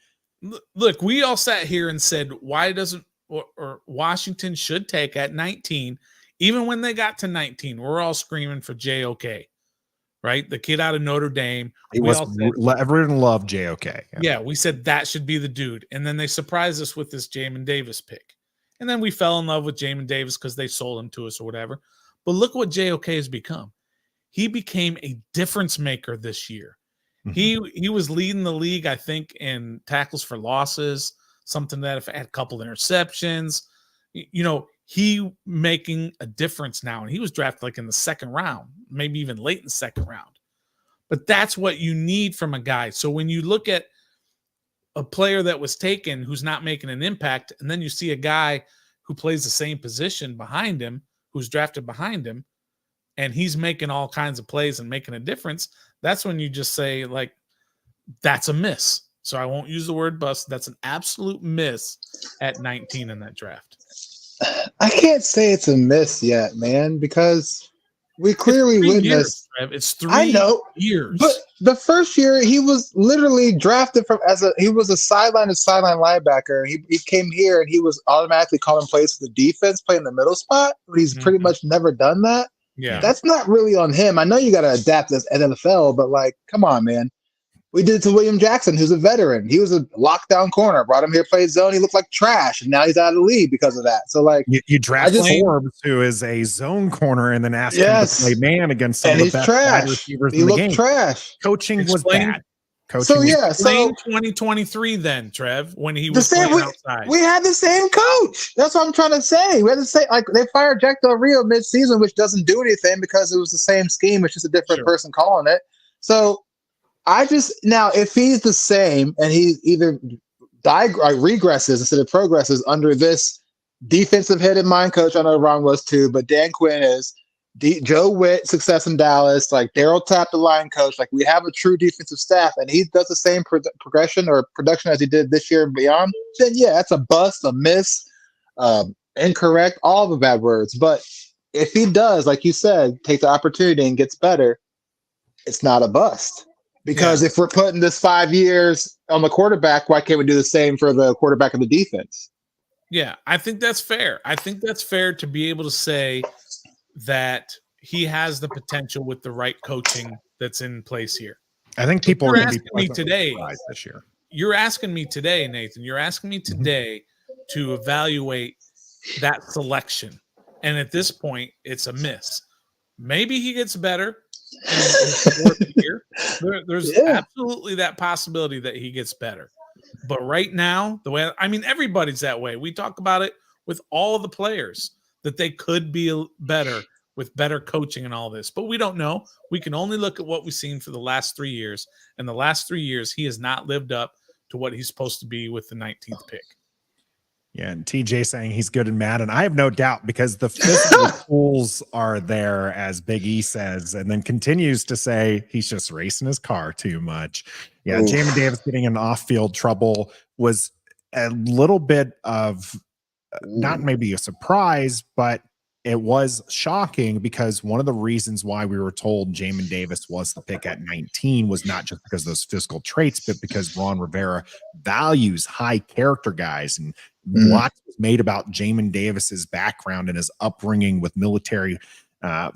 Look, we all sat here and said, why doesn't or Washington should take at 19, even when they got to 19, we're all screaming for JOK, right? The kid out of Notre Dame. Everyone loved JOK. Yeah, we said that should be the dude. And then they surprised us with this Jamin Davis pick. And then we fell in love with Jamin Davis because they sold him to us or whatever. But look what JOK has become. He became a difference maker this year. Mm-hmm. He was leading the league, I think, in tackles for losses, something that if I had a couple interceptions, he making a difference now. And he was drafted like in the second round, maybe even late in the second round. But that's what you need from a guy. So when you look at a player that was taken who's not making an impact, and then you see a guy who plays the same position behind him, who's drafted behind him, and he's making all kinds of plays and making a difference, that's when you just say, like, that's a miss. So I won't use the word bust. That's an absolute miss at 19 in that draft. I can't say it's a miss yet, man, because we clearly witnessed. It's 3 I know, years. but the first year he was literally drafted he was a sideline linebacker. He came here and he was automatically calling plays for the defense, playing the middle spot, but he's pretty much never done that. Yeah, that's not really on him. I know you got to adapt as NFL, but like, come on, man. We did it to William Jackson, who's a veteran. He was a lockdown corner. Brought him here, played zone. He looked like trash, and now he's out of the league because of that. So, like, you draft Forbes, who is a zone corner, and then ask him to play man against some of the best wide receivers in the game. Trash. Coaching was bad. So 2023 then, Trev, when he was playing outside. We had the same coach. That's what I'm trying to say. We had the same, like, they fired Jack Del Rio mid-season, which doesn't do anything because it was the same scheme. It's just a different person calling it. So now, if he's the same and he either regresses instead of progresses under this defensive headed mind coach, I know Ron was too, but Dan Quinn is, Joe Witt, success in Dallas, like Daryl Tapp, the line coach, like we have a true defensive staff and he does the same progression or production as he did this year and beyond, then yeah, that's a bust, a miss, incorrect, all the bad words. But if he does, like you said, take the opportunity and gets better, it's not a bust. Because if we're putting this 5 years on the quarterback, why can't we do the same for the quarterback of the defense? Yeah, I think that's fair. I think that's fair to be able to say that he has the potential with the right coaching that's in place here. I think people are going to be me today this year. You're asking me today, Nathan. You're asking me today to evaluate that selection. And at this point, it's a miss. Maybe he gets better in his fourth year. There's absolutely that possibility that he gets better. But right now, everybody's that way. We talk about it with all the players that they could be better with better coaching and all this. But we don't know. We can only look at what we've seen for the last 3 years. And the last 3 years, he has not lived up to what he's supposed to be with the 19th pick. Yeah, and TJ saying he's good and mad, and I have no doubt because the physical tools are there, as Big E says, and then continues to say he's just racing his car too much. Yeah, Jamin Davis getting in off-field trouble was a little bit of not maybe a surprise, but it was shocking because one of the reasons why we were told Jamin Davis was the pick at 19 was not just because of those physical traits, but because Ron Rivera values high character guys, and lots was made about Jamin Davis's background and his upbringing with military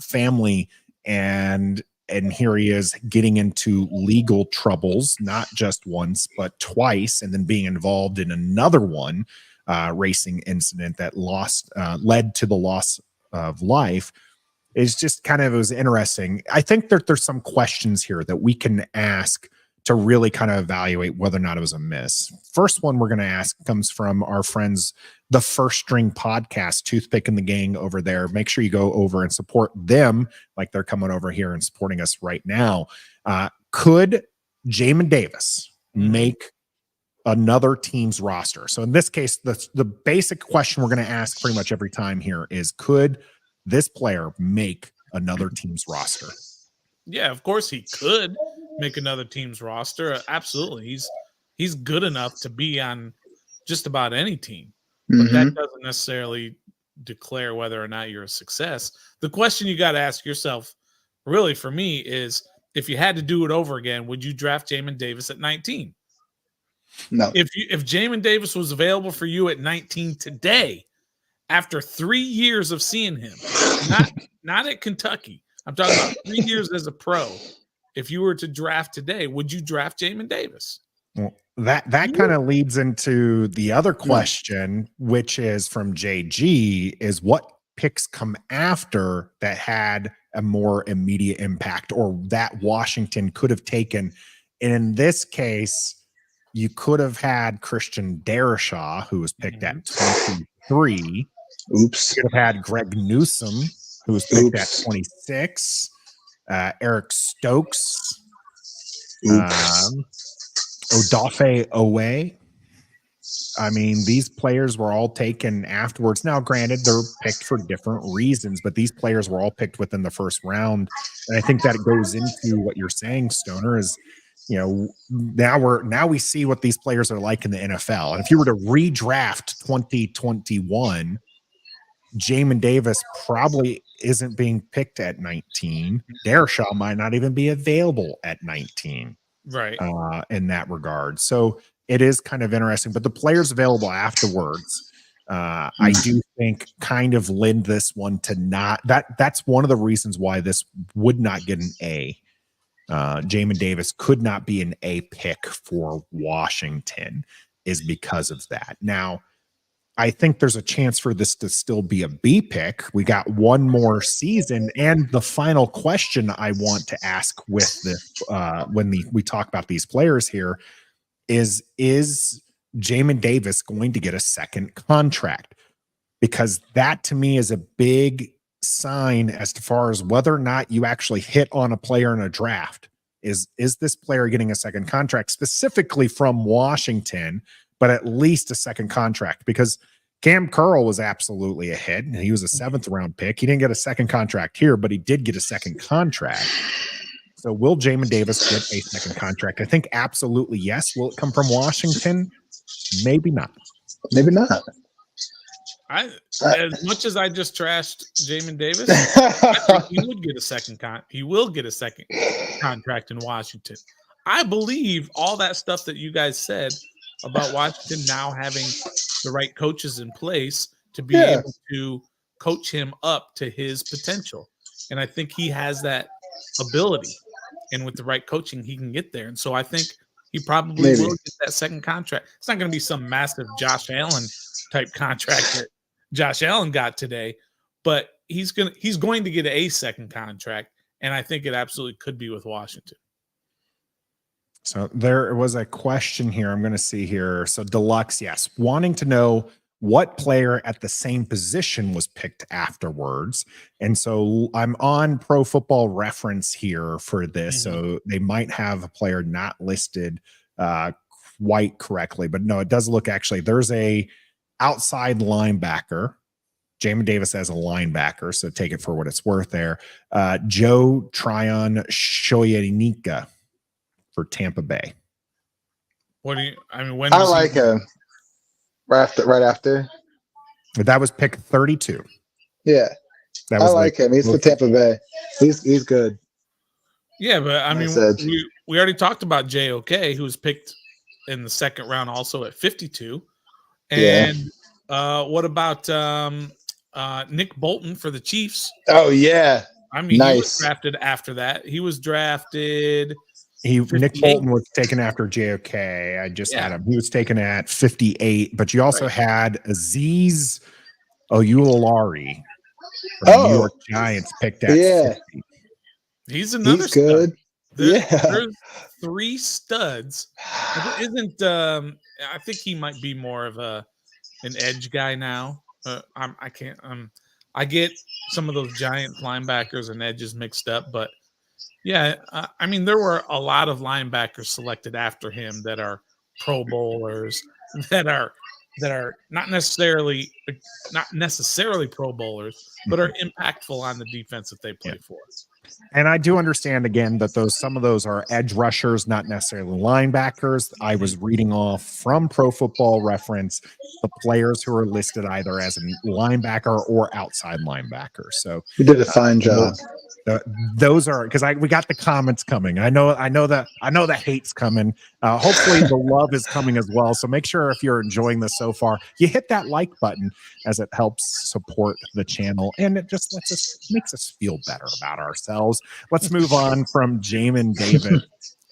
family, and here he is getting into legal troubles, not just once but twice, and then being involved in another one racing incident that led to the loss of life. Is just it was interesting. I think that there's some questions here that we can ask to really kind of evaluate whether or not it was a miss. First one we're going to ask comes from our friends, the First String Podcast, Toothpick and the gang over there. Make sure you go over and support them like they're coming over here and supporting us right now. Could Jamin Davis make another team's roster? So in this case, the basic question we're going to ask pretty much every time here is, could this player make another team's roster? Yeah, of course he could make another team's roster. Absolutely. He's good enough to be on just about any team. But that doesn't necessarily declare whether or not you're a success. The question you got to ask yourself, really, for me, is if you had to do it over again, would you draft Jamin Davis at 19? No. If Jamin Davis was available for you at 19 today, after 3 years of seeing him, not at Kentucky, I'm talking about 3 years as a pro. If you were to draft today, would you draft Jamin Davis? Well, that kind of leads into the other question, which is from JG, is what picks come after that had a more immediate impact, or that Washington could have taken. And in this case, you could have had Christian Darrisaw, who was picked at 23. Oops. You could have had Greg Newsome, who was picked at 26. Eric Stokes. Odafe Owe. I mean, these players were all taken afterwards. Now, granted, they're picked for different reasons, but these players were all picked within the first round. And I think that goes into what you're saying, Stoner, is, now we see what these players are like in the NFL. And if you were to redraft 2021, Jamin Davis probably isn't being picked at 19. Darashaw might not even be available at 19. Right. In that regard. So it is kind of interesting, but the players available afterwards, I do think kind of lend this one to that's one of the reasons why this would not get an A. Jamin Davis could not be an A pick for Washington is because of that. Now, I think there's a chance for this to still be a B pick. We got one more season. And the final question I want to ask with this, when we talk about these players here is Jamin Davis going to get a second contract? Because that to me is a big sign as far as whether or not you actually hit on a player in a draft. Is this player getting a second contract specifically from Washington, but at least a second contract? Because Cam Curl was absolutely a hit, and he was a 7th round pick. He didn't get a second contract here, but he did get a second contract. So will Jamin Davis get a second contract? I think absolutely yes. Will it come from Washington? Maybe not. Maybe not. As much as I just trashed Jamin Davis, I think he would get a second he will get a second contract in Washington. I believe all that stuff that you guys said about Washington now having the right coaches in place to be able to coach him up to his potential. And I think he has that ability. And with the right coaching, he can get there. And so I think he probably will get that second contract. It's not going to be some massive Josh Allen type contract that Josh Allen got today, but he's going to get a second contract. And I think it absolutely could be with Washington. So there was a question here. I'm going to see here. So Deluxe, yes, wanting to know what player at the same position was picked afterwards. And so I'm on Pro Football Reference here for this. So they might have a player not listed quite correctly, but no, it does look actually there's a outside linebacker. Jamin Davis as a linebacker, so take it for what it's worth there. Joe Tryon Shoyanika for Tampa Bay. When I like him. Right after. That was pick 32. Yeah. I like him. He's for Tampa Bay. He's good. Yeah, but we already talked about JOK, who was picked in the second round also at 52. And what about Nick Bolton for the Chiefs? Oh, yeah. He was drafted after that. He was drafted. Nick Bolton was taken after JOK. I just had him. He was taken at 58, but you also had Azeez Oyulari from the New York Giants picked at 50. He's another stud. Good. There's 3 studs. Isn't I think he might be more of an edge guy now. I get some of those Giant linebackers and edges mixed up, but yeah, there were a lot of linebackers selected after him that are Pro Bowlers, that are not necessarily Pro Bowlers, but are impactful on the defense that they play for. And I do understand again that some of those are edge rushers, not necessarily linebackers. I was reading off from Pro Football Reference the players who are listed either as a linebacker or outside linebacker. So you did a fine job. Those are because we got the comments coming. I know the hate's coming. Hopefully the love is coming as well. So make sure if you're enjoying this so far, you hit that like button as it helps support the channel and it just makes us feel better about ourselves. Let's move on from Jamin Davis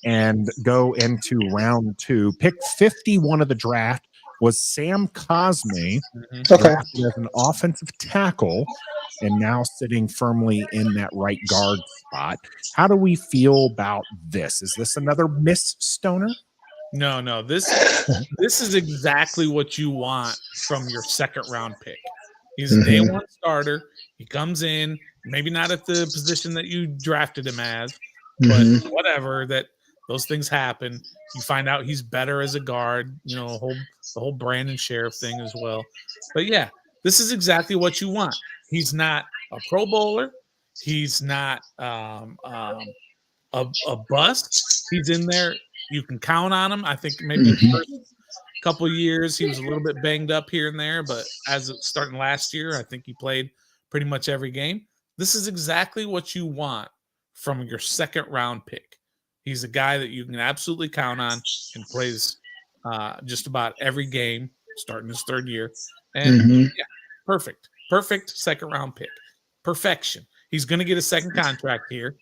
and go into round 2. Pick 51 of the draft was Sam Cosme, drafted as an offensive tackle and now sitting firmly in that right guard spot. How do we feel about this? Is this another miss, Stoner? No. This is exactly what you want from your second round pick. He's a day one starter. He comes in, maybe not at the position that you drafted him as, but whatever. Those things happen. You find out he's better as a guard, the whole Brandon Sheriff thing as well. But yeah, this is exactly what you want. He's not a Pro Bowler. He's not a bust. He's in there. You can count on him. I think maybe the first couple of years he was a little bit banged up here and there, but as of starting last year, I think he played pretty much every game. This is exactly what you want from your second round pick. He's a guy that you can absolutely count on and plays just about every game starting his third year. And yeah, perfect second round pick. Perfection. He's going to get a second contract here,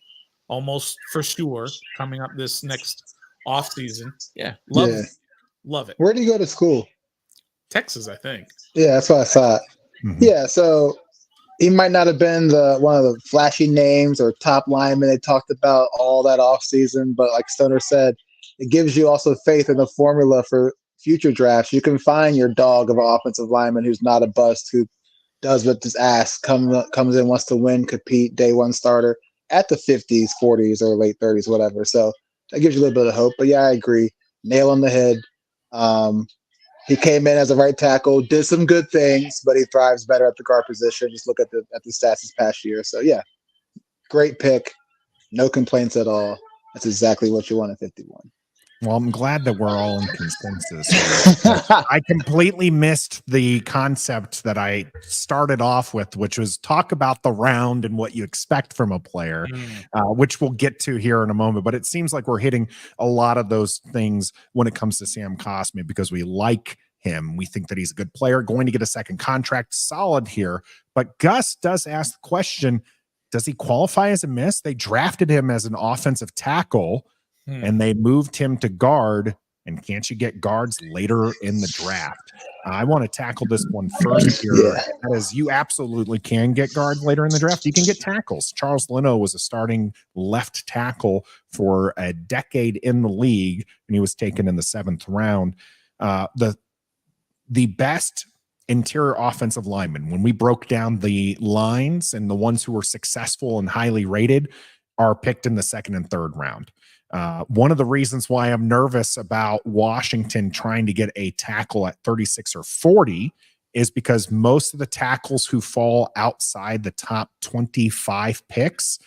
almost for sure, coming up this next offseason. Yeah, love it. Where did he go to school? Texas, I think. Yeah, that's what I thought. Yeah, so he might not have been one of the flashy names or top linemen they talked about all that offseason, but like Stoner said, it gives you also faith in the formula for future drafts. You can find your dog of an offensive lineman who's not a bust, who does what his ass, comes in, wants to win, compete, day one starter at the 50s, 40s, or late 30s, whatever. So that gives you a little bit of hope. But yeah, I agree. Nail on the head. He came in as a right tackle, did some good things, but he thrives better at the guard position. Just look at the stats this past year. So yeah, great pick. No complaints at all. That's exactly what you want at 51. Well, I'm glad that we're all in consensus. I completely missed the concept that I started off with, which was talk about the round and what you expect from a player, which we'll get to here in a moment. But it seems like we're hitting a lot of those things when it comes to Sam Cosmi because we like him. We think that he's a good player, going to get a second contract, solid here. But Gus does ask the question, does he qualify as a miss? They drafted him as an offensive tackle. And they moved him to guard. And can't you get guards later in the draft? I want to tackle this one first here. That is, you absolutely can get guards later in the draft. You can get tackles. Charles Leno was a starting left tackle for a decade in the league, and he was taken in the 7th round. The best interior offensive linemen, when we broke down the lines and the ones who were successful and highly rated, are picked in the 2nd and 3rd round. One of the reasons why I'm nervous about Washington trying to get a tackle at 36 or 40 is because most of the tackles who fall outside the top 25 picks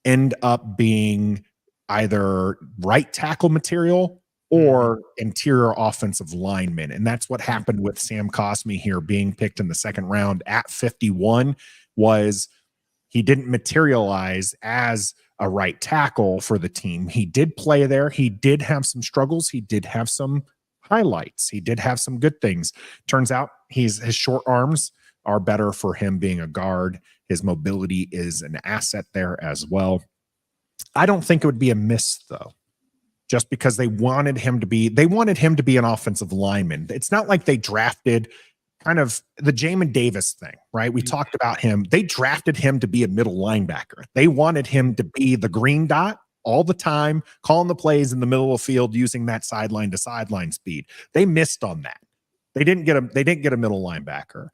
end up being either right tackle material or interior offensive linemen. And that's what happened with Sam Cosmi here being picked in the 2nd round at 51 was he didn't materialize as a right tackle for the team. He did play there. He did have some struggles. He did have some highlights. He did have some good things. Turns out his short arms are better for him being a guard. His mobility is an asset there as well. I don't think it would be a miss though, just because they wanted him to be an offensive lineman. It's not like they drafted kind of the Jamin Davis thing, right? We talked about him. They drafted him to be a middle linebacker. They wanted him to be the green dot all the time, calling the plays in the middle of the field, using that sideline to sideline speed. They missed on that. They didn't get a middle linebacker.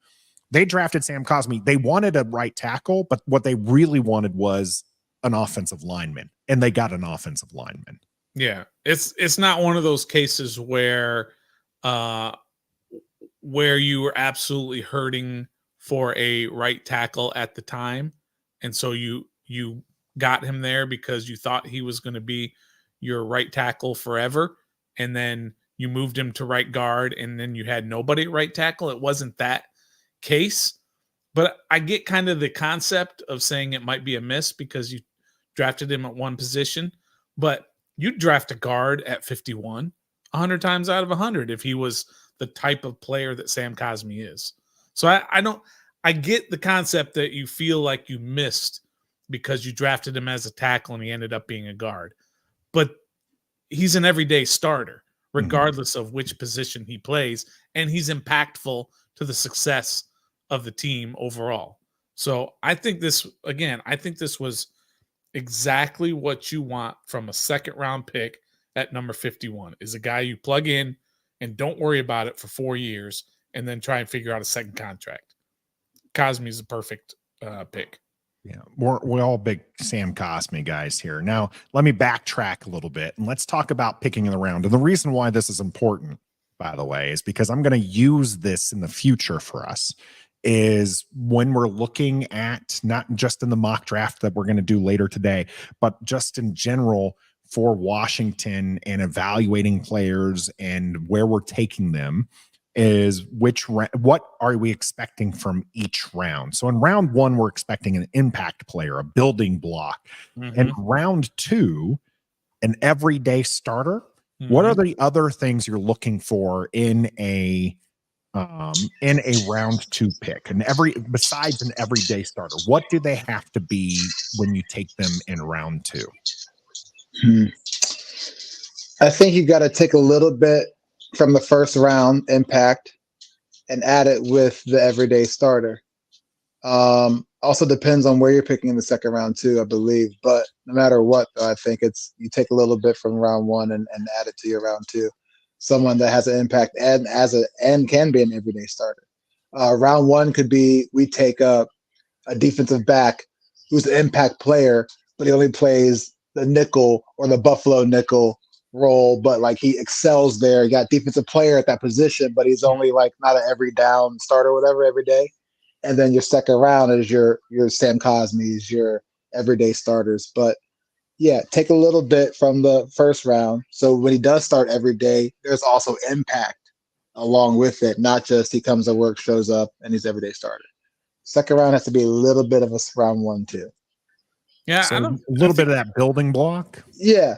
They drafted Sam Cosmi. They wanted a right tackle, but what they really wanted was an offensive lineman, and they got an offensive lineman. Yeah, it's not one of those cases where you were absolutely hurting for a right tackle at the time. And so you got him there because you thought he was going to be your right tackle forever. And then you moved him to right guard and then you had nobody at right tackle. It wasn't that case, but I get kind of the concept of saying it might be a miss because you drafted him at one position, but you draft a guard at 51 100 times out of 100 if he was the type of player that Sam Cosmi is. So I get the concept that you feel like you missed because you drafted him as a tackle and he ended up being a guard, but he's an everyday starter regardless of which position he plays. And he's impactful to the success of the team overall. So I think this was exactly what you want from a 2nd round pick at number 51 is a guy you plug in and don't worry about it for 4 years and then try and figure out a second contract. Cosmi's a perfect pick. Yeah, we're all big Sam Cosme guys here. Now, let me backtrack a little bit and let's talk about picking in the round. And the reason why this is important, by the way, is because I'm going to use this in the future for us. Is when we're looking at not just in the mock draft that we're going to do later today, but just in general for Washington and evaluating players and where we're taking them. Is what are we expecting from each round? So in round one, we're expecting an impact player, a building block. And round two, an everyday starter. What are the other things you're looking for in a round two pick? And besides an everyday starter, what do they have to be when you take them in round two? I think you got to take a little bit from the first round impact and add it with the everyday starter. Also depends on where you're picking in the second round too, I believe. But no matter what, I think you take a little bit from round one and add it to your round two. Someone that has an impact and can be an everyday starter. Round one could be we take a defensive back who's an impact player, but he only plays the nickel or the Buffalo nickel role, but like he excels there. You got defensive player at that position, but he's only like not an every down starter, whatever, every day. And then your second round is your Sam Cosme's, your everyday starters. But yeah, take a little bit from the first round. So when he does start every day, there's also impact along with it, not just he comes to work, shows up, and he's everyday starter. Second round has to be a little bit of a round one too. Yeah, so a little bit of that building block. Yeah.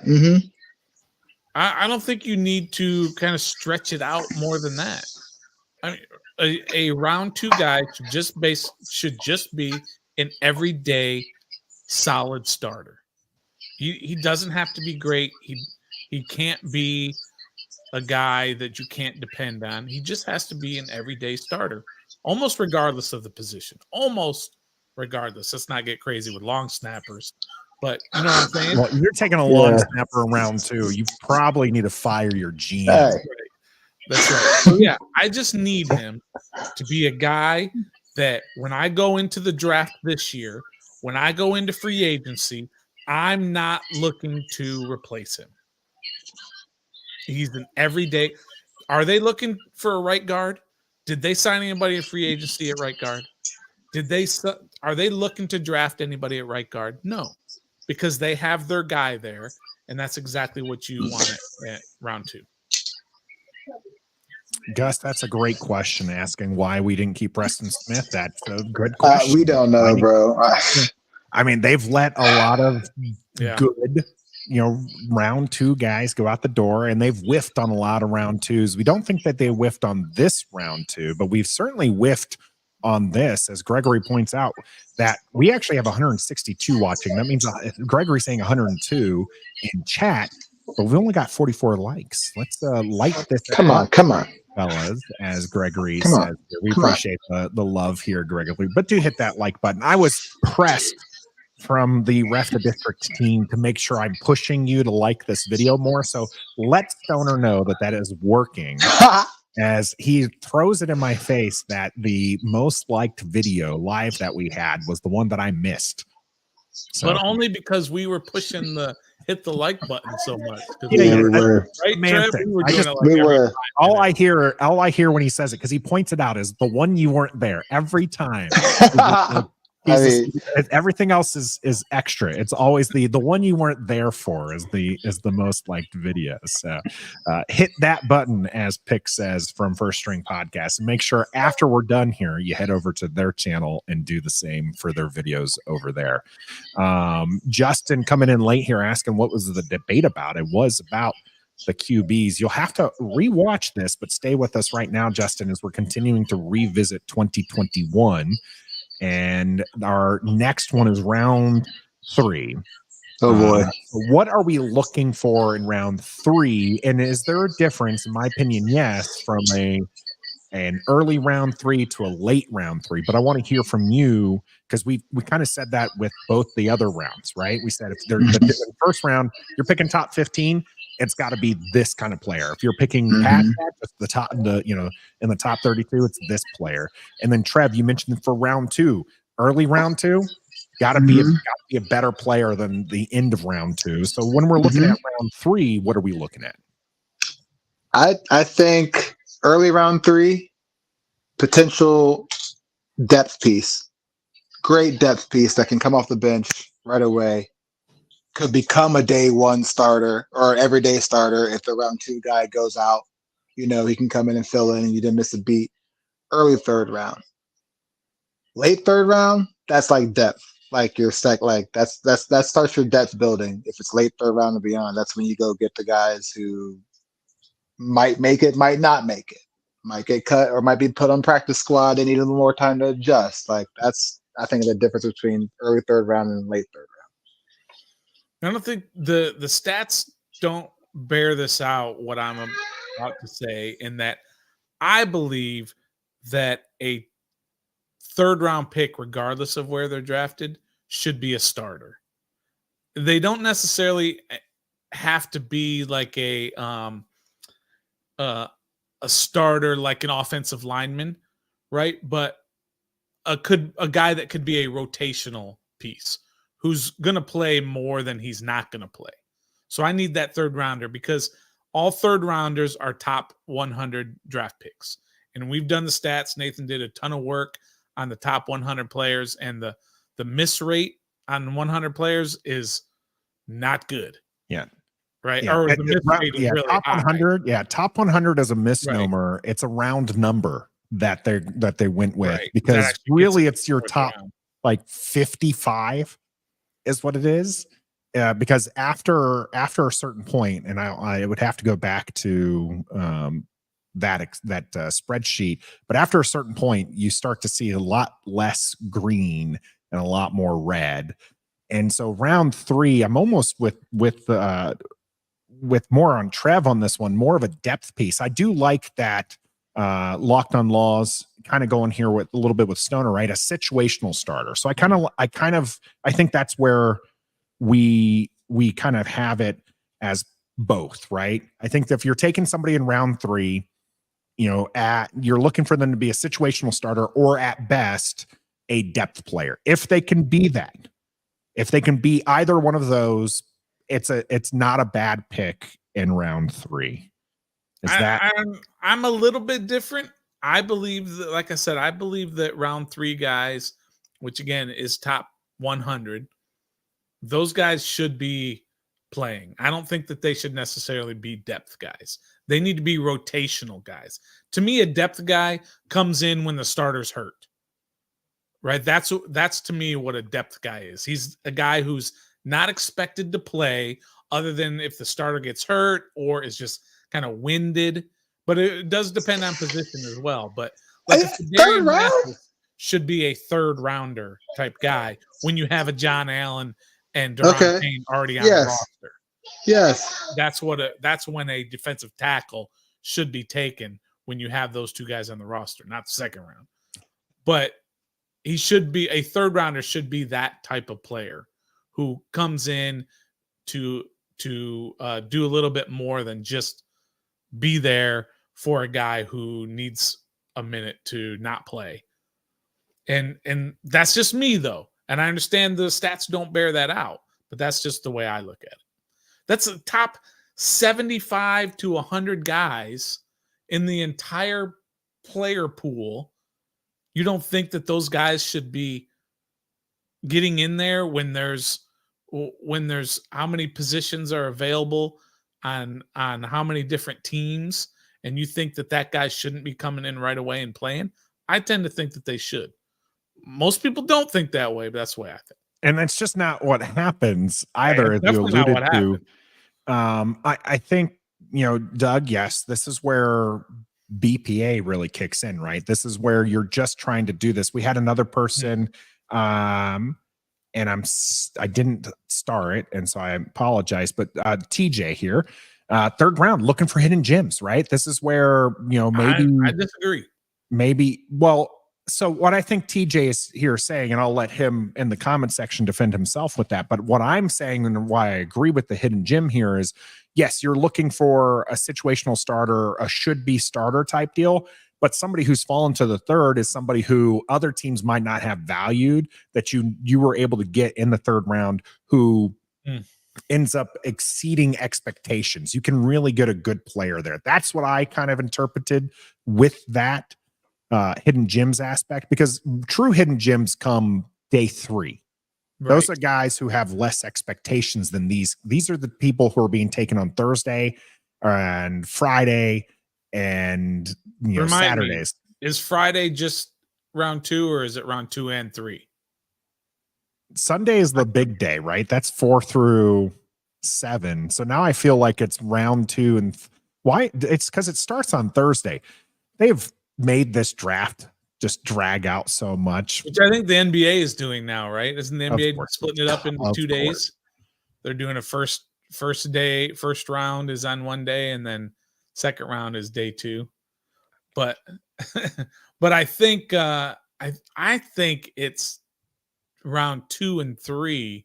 I don't think you need to kind of stretch it out more than that. I mean, a round two guy should just be an everyday solid starter. He doesn't have to be great. He can't be a guy that you can't depend on. He just has to be an everyday starter, almost regardless of the position. Almost regardless. Let's not get crazy with long snappers. But you know what I'm saying? Well, you're taking a long snapper in round two. You probably need to fire your GM. Right. That's right. So yeah, I just need him to be a guy that when I go into the draft this year, when I go into free agency, I'm not looking to replace him. He's an everyday. Are they looking for a right guard? Did they sign anybody in free agency at right guard? Are they looking to draft anybody at right guard? No, because they have their guy there, and that's exactly what you want at round two. Gus, that's a great question. Asking why we didn't keep Preston Smith. That's a good question. We don't know, bro. I mean, they've let a lot of good, round two guys go out the door, and they've whiffed on a lot of round twos. We don't think that they whiffed on this round two, but we've certainly whiffed on this, as Gregory points out, that we actually have 162 watching. That means Gregory's saying 102 in chat, but we've only got 44 likes. Let's like this. Come on, fellas, as Gregory says. We appreciate the love here, Gregory. But do hit that like button. I was pressed from the Ref the District team to make sure I'm pushing you to like this video more. So let Stoner know that is working. As he throws it in my face that the most liked video live that we had was the one that I missed. So, but only because we were pushing the hit the like button so much. We were. Right, man, Trev? We were. All I hear when he says it, because he points it out, is the one you weren't there every time. Everything else is extra. It's always the one you weren't there for is the most liked video. So hit that button, as Pick says from First String Podcast, and make sure after we're done here, you head over to their channel and do the same for their videos over there. Justin coming in late here asking what was the debate about. It was about the QBs. You'll have to rewatch this, but stay with us right now, Justin, as we're continuing to revisit 2021. And our next one is round 3. Oh boy. What are we looking for in round 3? And is there a difference? In my opinion, yes, from an early round 3 to a late round 3. But I want to hear from you, because we kind of said that with both the other rounds, right? We said if they're the first round, you're picking top 15, it's got to be this kind of player. If you're picking just the top, in the top 32, it's this player. And then Trev, you mentioned for round 2, early round 2, Got to be a better player than the end of round 2. So when we're looking at round 3, what are we looking at? I think early round 3, potential depth piece, great depth piece that can come off the bench right away, could become a day 1 starter or an everyday starter if the round 2 guy goes out. He can come in and fill in and you didn't miss a beat. Early 3rd round. Late 3rd round, that's like depth. Like your sec, like that starts your depth building. If it's late 3rd round and beyond, that's when you go get the guys who might make it, might not make it, might get cut, or might be put on practice squad. They need a little more time to adjust. Like that's, I think, the difference between early 3rd round and late 3rd round. I don't think the stats don't bear this out, what I'm about to say, in that I believe that a 3rd round pick, regardless of where they're drafted, should be a starter. They don't necessarily have to be like a starter, like an offensive lineman, right? But a guy that could be a rotational piece who's going to play more than he's not going to play. So I need that 3rd rounder because all 3rd rounders are top 100 draft picks. And we've done the stats. Nathan did a ton of work on the top 100 players, and the miss rate on 100 players is not good. Yeah. Right. Yeah. Or the miss rate is really top 100. high. Yeah. Top 100 is a misnomer. Right. It's a round number that they went with, right, because really it's your top round. Like 55 is what it is. Because after a certain point, and I would have to go back to that spreadsheet, but after a certain point, you start to see a lot less green and a lot more red. And so round 3, I'm almost with more on Trev on this one, more of a depth piece. I do like that Locked on Laws kind of going here with a little bit with Stoner, right? A situational starter. So I think that's where we kind of have it as both, right? I think that if you're taking somebody in round 3, you're looking for them to be a situational starter or at best a depth player. If they can be that, if they can be either one of those, it's not a bad pick in round 3. I'm a little bit different. I believe that, like I said, I believe that round 3 guys, which again is top 100, those guys should be playing. I don't think that they should necessarily be depth guys. They need to be rotational guys. To me, a depth guy comes in when the starter's hurt. Right? That's to me what a depth guy is. He's a guy who's not expected to play other than if the starter gets hurt or is just kind of winded. But it does depend on position as well. But like third round should be a 3rd rounder type guy when you have a John Allen and Daron Payne already on the roster. Yes. That's when a defensive tackle should be taken, when you have those 2 guys on the roster, not the 2nd round. But he should be a 3rd rounder, should be that type of player who comes in to do a little bit more than just be there for a guy who needs a minute to not play. And that's just me though. And I understand the stats don't bear that out, but that's just the way I look at it. That's a top 75 to 100 guys in the entire player pool. You don't think that those guys should be getting in there when there's how many positions are available on how many different teams, and you think that guy shouldn't be coming in right away and playing? I tend to think that they should. Most people don't think that way, but that's the way I think. And that's just not what happens either, as you alluded to. I think, Doug, yes, this is where BPA really kicks in, right? This is where you're just trying to do this. We had another person, and I didn't star it, and so I apologize, but TJ here, 3rd round, looking for hidden gems, right? This is where, maybe I disagree. Maybe, well, so what I think TJ is here saying, and I'll let him in the comment section defend himself with that, but what I'm saying and why I agree with the hidden gem here is, yes, you're looking for a situational starter, a should-be starter type deal, But somebody who's fallen to the third is somebody who other teams might not have valued, that you were able to get in the third round, who ends up exceeding expectations. You can really get a good player there. That's what I kind of interpreted with that hidden gems aspect, because true hidden gems come day 3. Right. Those are guys who have less expectations than these. These are the people who are being taken on Thursday and Friday and Saturdays. Is Friday just round 2, or is it round 2 and 3? Sunday is the big day, right? That's 4 through 7. So now I feel like it's round 2. And why? It's because it starts on Thursday. They've made this draft just drag out so much, which I think the NBA is doing now, right? Isn't the NBA splitting it up into 2 days? They're doing a first round is on one day, and then second round is day 2. But but I think I think it's round 2 and 3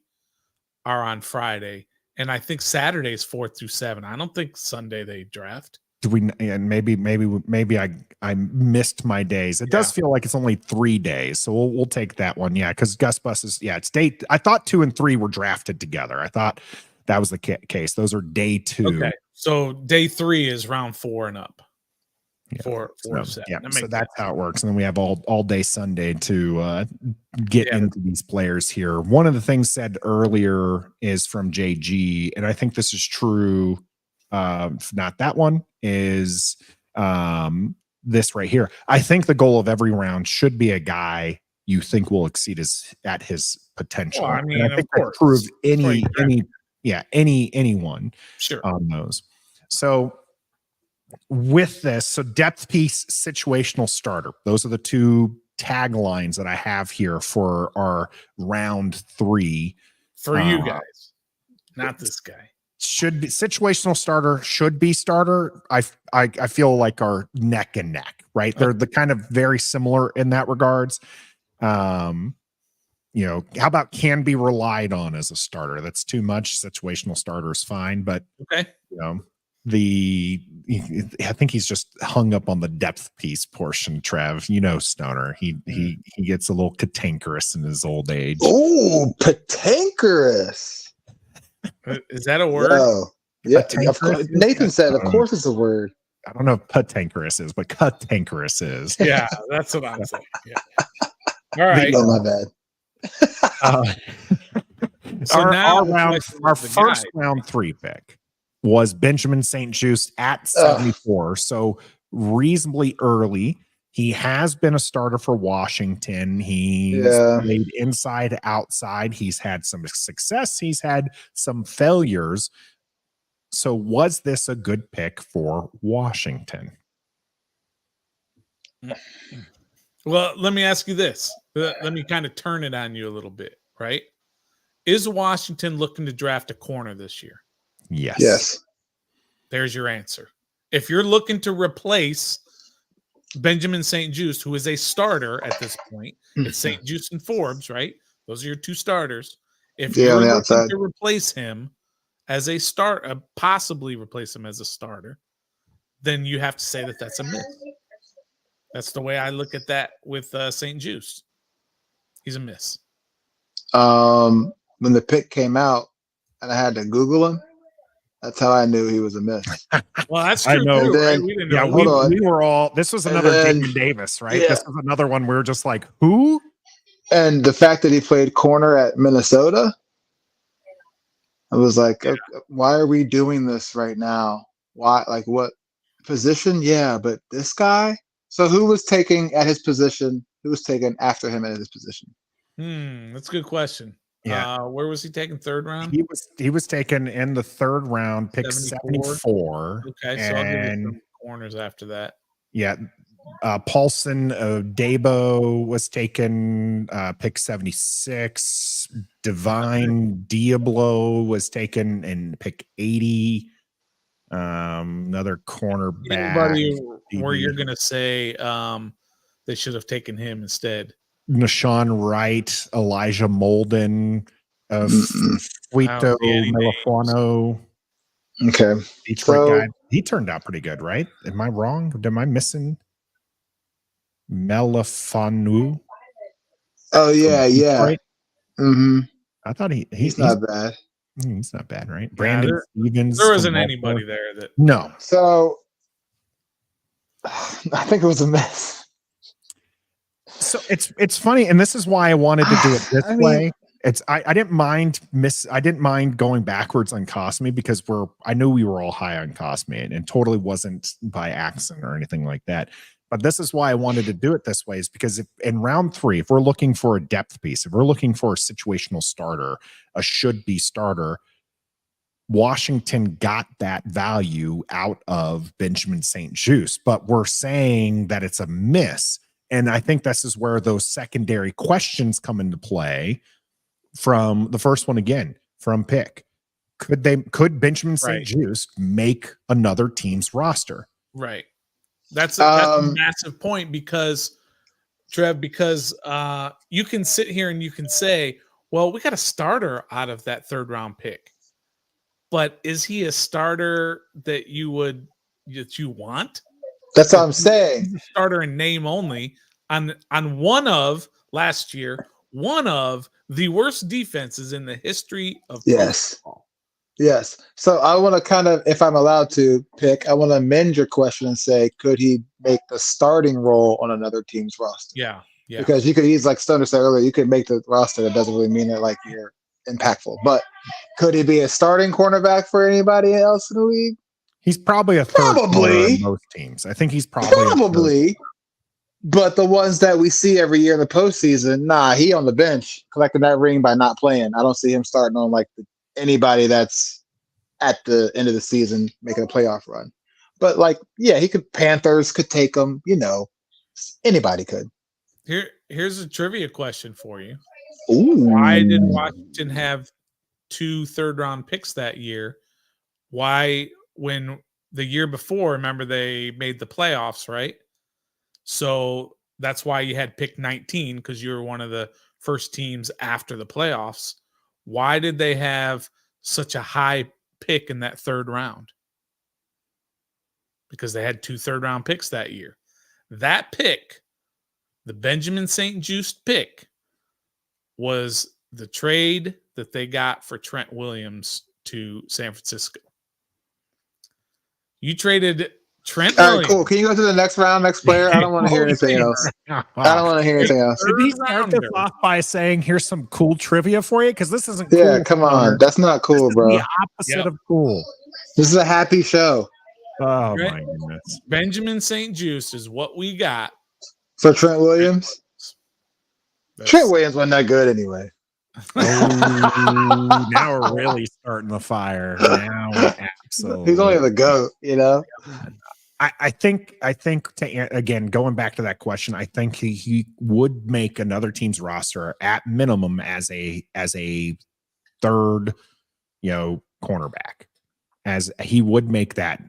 are on Friday, and I think Saturday is 4 through 7. I don't think Sunday they draft. Do we? And maybe I missed my days. It does feel like it's only 3 days, so we'll take that one. Yeah, because Gus Bus is it's day. I thought 2 and 3 were drafted together. I thought that was the case. Those are day 2. Okay, so day 3 is round 4 and up. Yeah. 4 to 7. Yeah, so that's how it works. And then we have all day Sunday to get into these players here. One of the things said earlier is from JG, and I think this is true. If not that one, is this right here. I think the goal of every round should be a guy you think will exceed his potential. Well, I mean, and I think of course, prove anyone sure on those. So with this, so depth piece, situational starter. Those are the 2 taglines that I have here for our round 3. For you guys, not this guy. Should be situational starter, should be starter. I feel like are neck and neck, right? They're the kind of very similar in that regards. How about can be relied on as a starter? That's too much. Situational starter is fine, but okay. I think he's just hung up on the depth piece portion, Trev. Stoner. He gets a little cantankerous in his old age. Oh, cantankerous. Is that a word? No. Yeah, of course. Nathan said, of course it's a word. I don't know if cantankerous is, but cantankerous is. Yeah, that's what I'm saying. Yeah. All right. Oh, my bad. So now our first round 3 pick was Benjamin St-Juste at 74. So reasonably early. He has been a starter for Washington. He's played inside, outside. He's had some success. He's had some failures. So was this a good pick for Washington? Well, let me ask you this. Let me kind of turn it on you a little bit, right? Is Washington looking to draft a corner this year? Yes. There's your answer. If you're looking to replace Benjamin St-Juste, who is a starter at this point, it's St-Juste and Forbes, right? Those are your 2 starters. If you're looking to replace him as a possibly replace him as a starter, then you have to say that that's a miss. That's the way I look at that with St-Juste. He's a miss. When the pick came out and I had to Google him, that's how I knew he was a miss. Well, that's true. I know. Too, then, right? We didn't Yeah, know. we were all. This was another Jayden Davis, right? Yeah. This was another one. We were just like, who? And the fact that he played corner at Minnesota, I was like, okay, why are we doing this right now? Why? Like, what position? Yeah, but this guy. So who was taking at his position? Who was taken after him at his position? That's a good question. Yeah, where was he taken? 3rd round? He was taken in the 3rd round, pick 74. Okay, so I'll give you some corners after that. Yeah, Paulson Debo was taken, pick 76. Divine Diablo was taken in pick 80. Another cornerback. Anybody where you're gonna say they should have taken him instead? Nashawn Wright, Elijah Molden, Fuito Melifuano. Okay. Detroit guy. He turned out pretty good, right? Am I wrong? Am I missing? Melifanu. Oh yeah, yeah. Detroit. Mm-hmm. I thought He's not bad. he's not bad, right? Brandon there, Stevens. there from wasn't Baltimore. anybody there that. No. So I think it was a mess. So it's funny, and this is why I wanted to do it this I mean- way. I didn't mind going backwards on Cosme because I knew we were all high on Cosme and totally wasn't by accident or anything like that. But this is why I wanted to do it this way, is because if in round 3, if we're looking for a depth piece, if we're looking for a situational starter, a should-be starter, Washington got that value out of Benjamin St-Juste, but we're saying that it's a miss. And I think this is where those secondary questions come into play from the first one again, from Pick. Could Benjamin St-Juste make another team's roster? Right. That's a massive point because, Trev, you can sit here and you can say, well, we got a starter out of that 3rd round pick. But is he a starter that you want? That's what I'm saying. He's a starter in name only on one of last year, one of the worst defenses in the history of football. Yes. So I want to kind of, if I'm allowed to pick, I want to amend your question and say, could he make the starting role on another team's roster? Yeah. Yeah. Because he's like Stoner said earlier, you could make the roster. That doesn't really mean that like you're impactful. But could he be a starting cornerback for anybody else in the league? He's probably a third corner on most teams. I think he's probably. But the ones that we see every year in the postseason, he on the bench collecting that ring by not playing. I don't see him starting on like anybody that's at the end of the season making a playoff run. But like, yeah, Panthers could take him, anybody could. Here's a trivia question for you. Ooh. Why did Washington have 2 3rd-round picks that year? Why, when the year before, remember they made the playoffs, right? So that's why you had pick 19, because you were one of the first teams after the playoffs. Why did they have such a high pick in that 3rd round? Because they had 2 3rd-round picks that year. That pick, the Benjamin St-Juste pick, was the trade that they got for Trent Williams to San Francisco. You traded Trent Williams. All right, cool. Can you go to the next round, next player? I don't want to hear anything else. I don't want to hear anything else. Did he start this off by saying, here's some cool trivia for you? Because this isn't cool. Yeah, come on. That's not cool, bro. The opposite of cool. This is a happy show. Oh, my goodness. Benjamin St-Juste is what we got. For Trent Williams? Trent Williams wasn't that good anyway. Oh, now we're really starting the fire. Now absolutely. He's only the GOAT, I think again, going back to that question, I think he would make another team's roster at minimum as a 3rd, cornerback, as he would make that.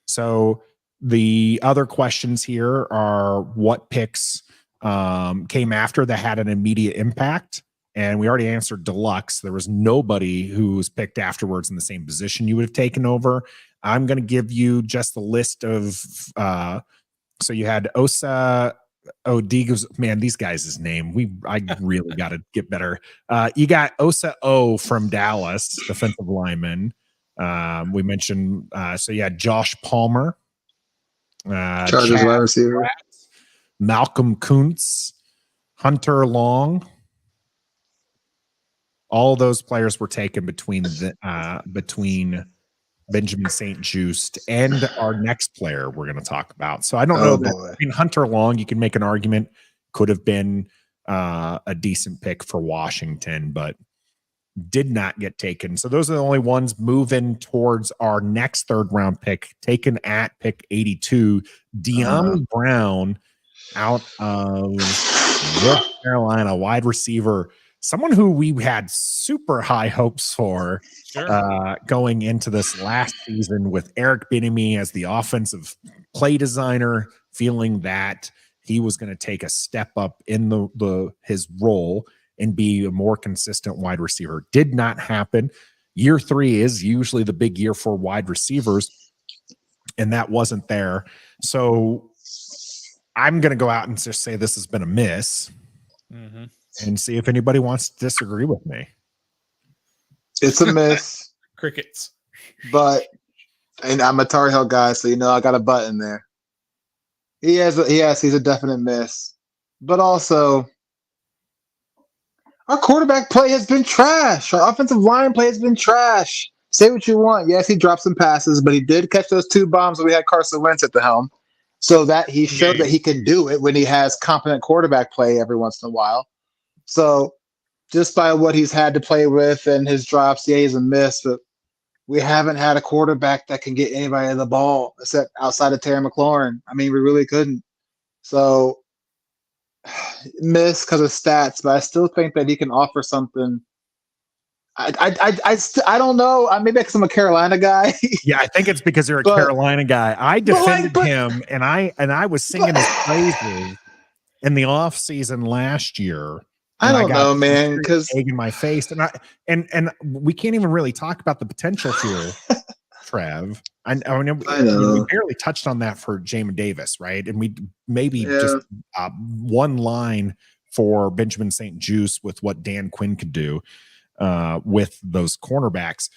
So the other questions here are what picks came after that had an immediate impact. And we already answered deluxe. There was nobody who was picked afterwards in the same position you would have taken over. I'm going to give you just the list of, so you had Osa Odigos. Man, these guys' name, I really got to get better. You got Osa O from Dallas, defensive lineman. We mentioned, so you had Josh Palmer. Chargers wide receiver. Pratt, Malcolm Kuntz, Hunter Long. All those players were taken between Benjamin St-Juste and our next player we're going to talk about. So I don't know that, I mean, Hunter Long, you can make an argument, could have been a decent pick for Washington, but did not get taken. So those are the only ones moving towards our next 3rd round pick, taken at pick 82, De'Ami Brown out of North Carolina, wide receiver. Someone who we had super high hopes for going into this last season with Eric Bieniemy as the offensive play designer, feeling that he was going to take a step up in his role and be a more consistent wide receiver. Did not happen. Year 3 is usually the big year for wide receivers, and that wasn't there. So I'm going to go out and just say this has been a miss and see if anybody wants to disagree with me. It's a miss. Crickets. And I'm a Tar Heel guy, so I got a butt in there. He's a definite miss. But also, our quarterback play has been trash. Our offensive line play has been trash. Say what you want. Yes, he dropped some passes, but he did catch those 2 bombs when we had Carson Wentz at the helm. So that he showed that he can do it when he has competent quarterback play every once in a while. So just by what he's had to play with and his drops, he's a miss, but we haven't had a quarterback that can get anybody the ball except outside of Terry McLaurin. I mean, we really couldn't. So miss because of stats, but I still think that he can offer something. I don't know. Maybe because I'm a Carolina guy. Yeah, I think it's because you're a Carolina guy. I defended him, and I was singing his praises in the offseason last year. I don't know, man, because egg in my face, and we can't even really talk about the potential here, Trev. I know we barely touched on that for Jamin Davis, right? And we maybe just one line for Benjamin St. Juste with what Dan Quinn could do with those cornerbacks.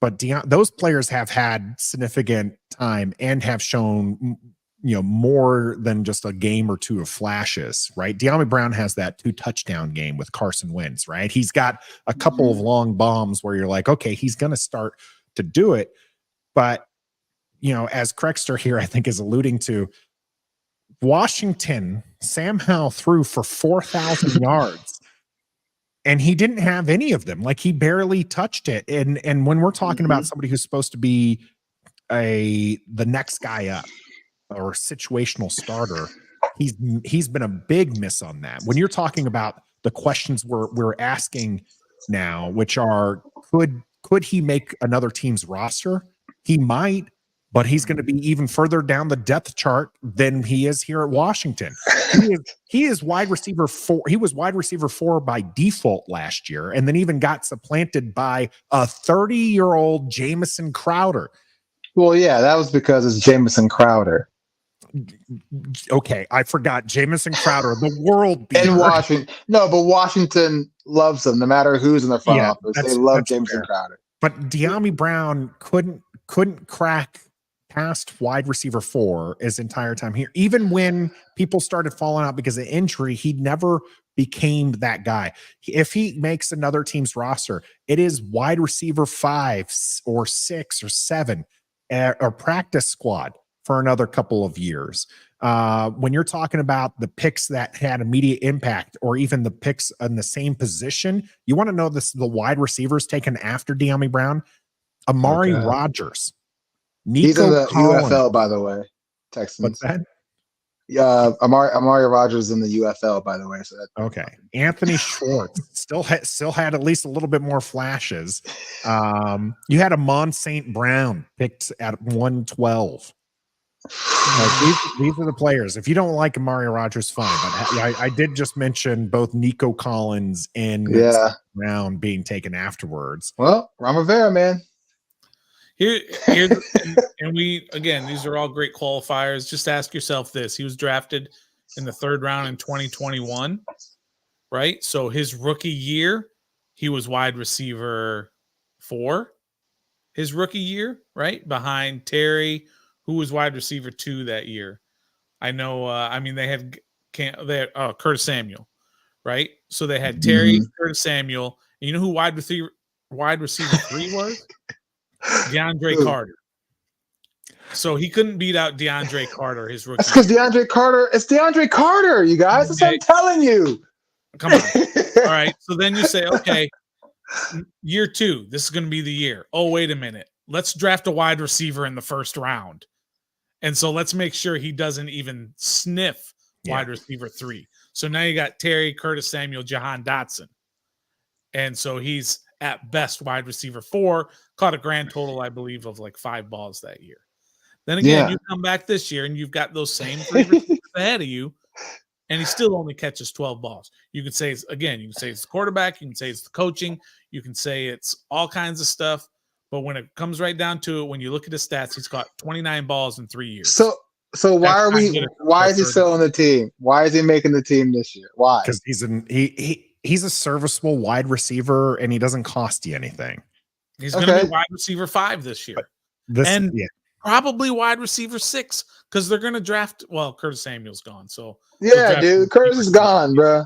But those players have had significant time and have shown more than just a game or 2 of flashes, right? De'Ami Brown has that 2 touchdown game with Carson Wentz, right? He's got a couple of long bombs where you're like, okay, he's going to start to do it. But, as Crexter here, I think is alluding to, Washington, Sam Howell threw for 4,000 yards and he didn't have any of them. Like he barely touched it. And when we're talking about somebody who's supposed to be the next guy up, or situational starter, he's been a big miss on that. When you're talking about the questions we're asking now, which are could he make another team's roster? He might, but he's going to be even further down the depth chart than he is here at Washington. He is wide receiver 4. He was wide receiver 4 by default last year, and then even got supplanted by a 30-year-old Jamison Crowder. Well, yeah, that was because it's Jamison Crowder. Okay, I forgot Jamison Crowder, the world beater. In Washington. No, but Washington loves him no matter who's in the front office. They love Jamison Crowder. But De'Ami Brown couldn't crack past wide receiver 4 his entire time here. Even when people started falling out because of injury, he never became that guy. If he makes another team's roster, it is wide receiver 5 or 6 or 7 or practice squad for another couple of years. When you're talking about the picks that had immediate impact, or even the picks in the same position, you want to know the wide receivers taken after De'Ami Brown? Amari Rodgers. He's in the UFL, by the way. Texans. What's that? Amari Rodgers in the UFL, by the way. So okay. Anthony Schwartz still had at least a little bit more flashes. You had Amon St. Brown picked at 112. These are the players. If you don't like Amari Rodgers, fine. But I did just mention both Nico Collins and Brown being taken afterwards. Well, Ron Rivera, man. And we, again, these are all great qualifiers. Just ask yourself this. He was drafted in the 3rd round in 2021, right? So his rookie year, he was wide receiver 4 his rookie year, right? Behind Terry, who was wide receiver 2 that year. I know, they had Curtis Samuel, right? So they had Terry, Curtis Samuel, and you know who wide receiver 3 was? DeAndre Carter. So he couldn't beat out DeAndre Carter his rookie. That's because DeAndre Carter, you guys. That's what I'm telling you. Come on. All right. So then you say, okay, year 2, this is going to be the year. Oh, wait a minute. Let's draft a wide receiver in the 1st round. And so let's make sure he doesn't even sniff wide receiver 3. So now you got Terry, Curtis Samuel, Jahan Dotson. And so he's at best wide receiver 4, caught a grand total, I believe, of like 5 balls that year. Then again, you come back this year and you've got those same 3 receivers ahead of you, and he still only catches 12 balls. You could say it's the quarterback, you can say it's the coaching, you can say it's all kinds of stuff. But when it comes right down to it, when you look at his stats, he's caught 29 balls in 3 years. So So why is he still on the team? Why is he making the team this year? Why? Because he's a serviceable wide receiver and he doesn't cost you anything. He's going to be wide receiver 5 this year. Probably wide receiver 6 because they're going to draft. Well, Curtis Samuel's gone. So yeah, dude. Curtis is gone, bro.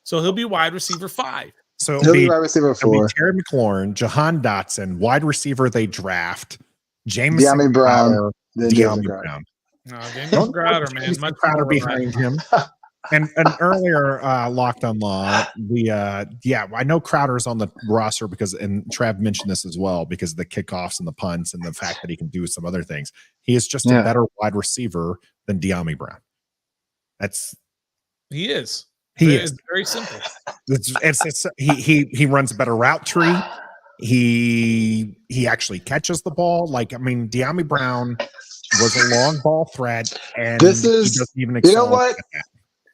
So he'll be wide receiver 5. So he'll be wide receiver 4. Terry McLaurin, Jahan Dotson, wide receiver they draft, James Brown, De'Ami Brown. No, James Crowder, man. Much Crowder behind him. And earlier, Locked on Law, I know Crowder's on the roster and Trav mentioned this as well, because of the kickoffs and the punts and the fact that he can do some other things. He is just a better wide receiver than De'Ami Brown. He is. It's very simple. He runs a better route tree. He actually catches the ball. De'Ami Brown was a long ball threat, and he doesn't even excel. You know what?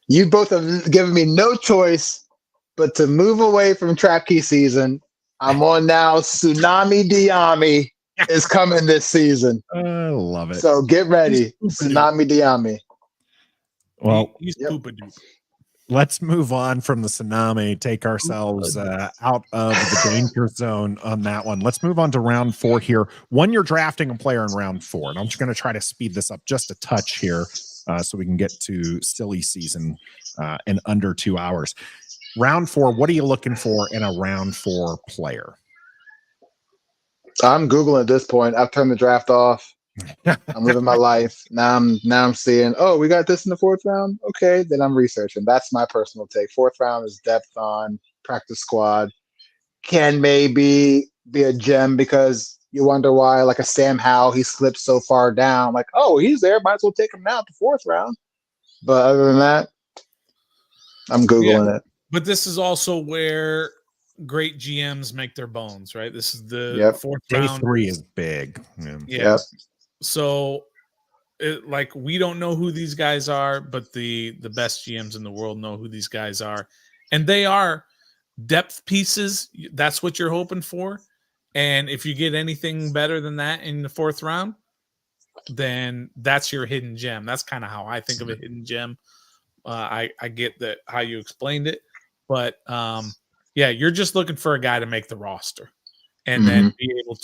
You both have given me no choice but to move away from trap key season. I'm on now. Tsunami De'Ami is coming this season. I love it. So get ready. Tsunami De'Ami. Well, he's poopa-doop. Let's move on from the tsunami, take ourselves out of the danger zone on that one. Let's move on to round 4 here. When you're drafting a player in round 4, and I'm just going to try to speed this up just a touch here so we can get to silly season in under 2 hours. Round 4, what are you looking for in a round 4 player? I'm Googling at this point. I've turned the draft off. I'm living my life. Now I'm seeing, we got this in the 4th round. Okay, then I'm researching. That's my personal take. 4th round is depth on practice squad. Can maybe be a gem because you wonder why, like a Sam Howell, he slipped so far down. Like, he's there. Might as well take him now at the 4th round. But other than that, I'm Googling it. But this is also where great GMs make their bones, right? This is the 4th round. Day 3 is big. Yeah. So, we don't know who these guys are, but the best GMs in the world know who these guys are, and they are depth pieces. That's what you're hoping for, and if you get anything better than that in the 4th round, then that's your hidden gem. That's kind of how I think of a hidden gem. I get that how you explained it, but you're just looking for a guy to make the roster, and then be able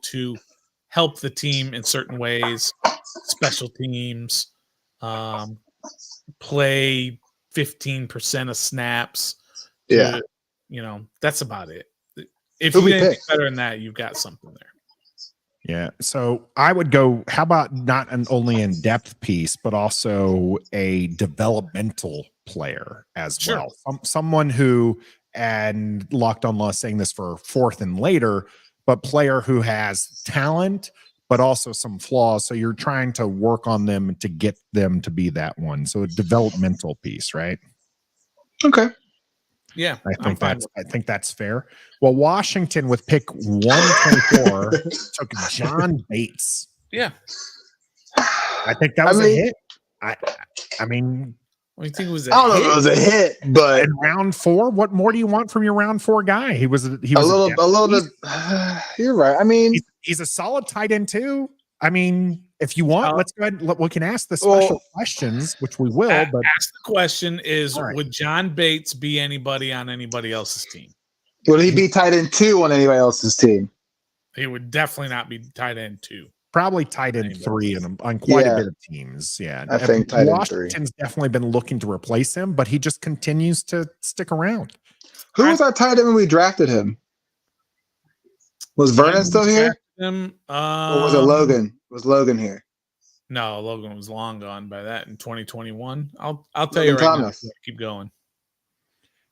to help the team in certain ways, special teams, play 15% of snaps. That's about it. If you get anything better than that, you've got something there. Yeah. So I would go, how about not only in depth piece, but also a developmental player as well. Someone who, and Locked on Law saying this for 4th and later, but player who has talent, but also some flaws. So you're trying to work on them to get them to be that one. So a developmental piece, right? Okay. Yeah. I think that's fair. Well, Washington with pick 124 took John Bates. Yeah. I think that was a hit. I mean, what do you think it was? I don't know if it was a hit, but in round 4, what more do you want from your round 4 guy? He was a little bit. You're right. I mean, he's a solid tight end too. I mean, if you want, let's go ahead. We can ask the special questions, which we will. But ask the question is: would John Bates be anybody on anybody else's team? Would he be tight end 2 on anybody else's team? He would definitely not be tight end 2. Probably tight end 3 on quite a bit of teams. Yeah, I think tight end 3. Washington's definitely been looking to replace him, but he just continues to stick around. Who was our tight end when we drafted him? Was Vernon still here? Him, or was it Logan? Was Logan here? No, Logan was long gone by that in 2021. I'll tell you right now. Keep going.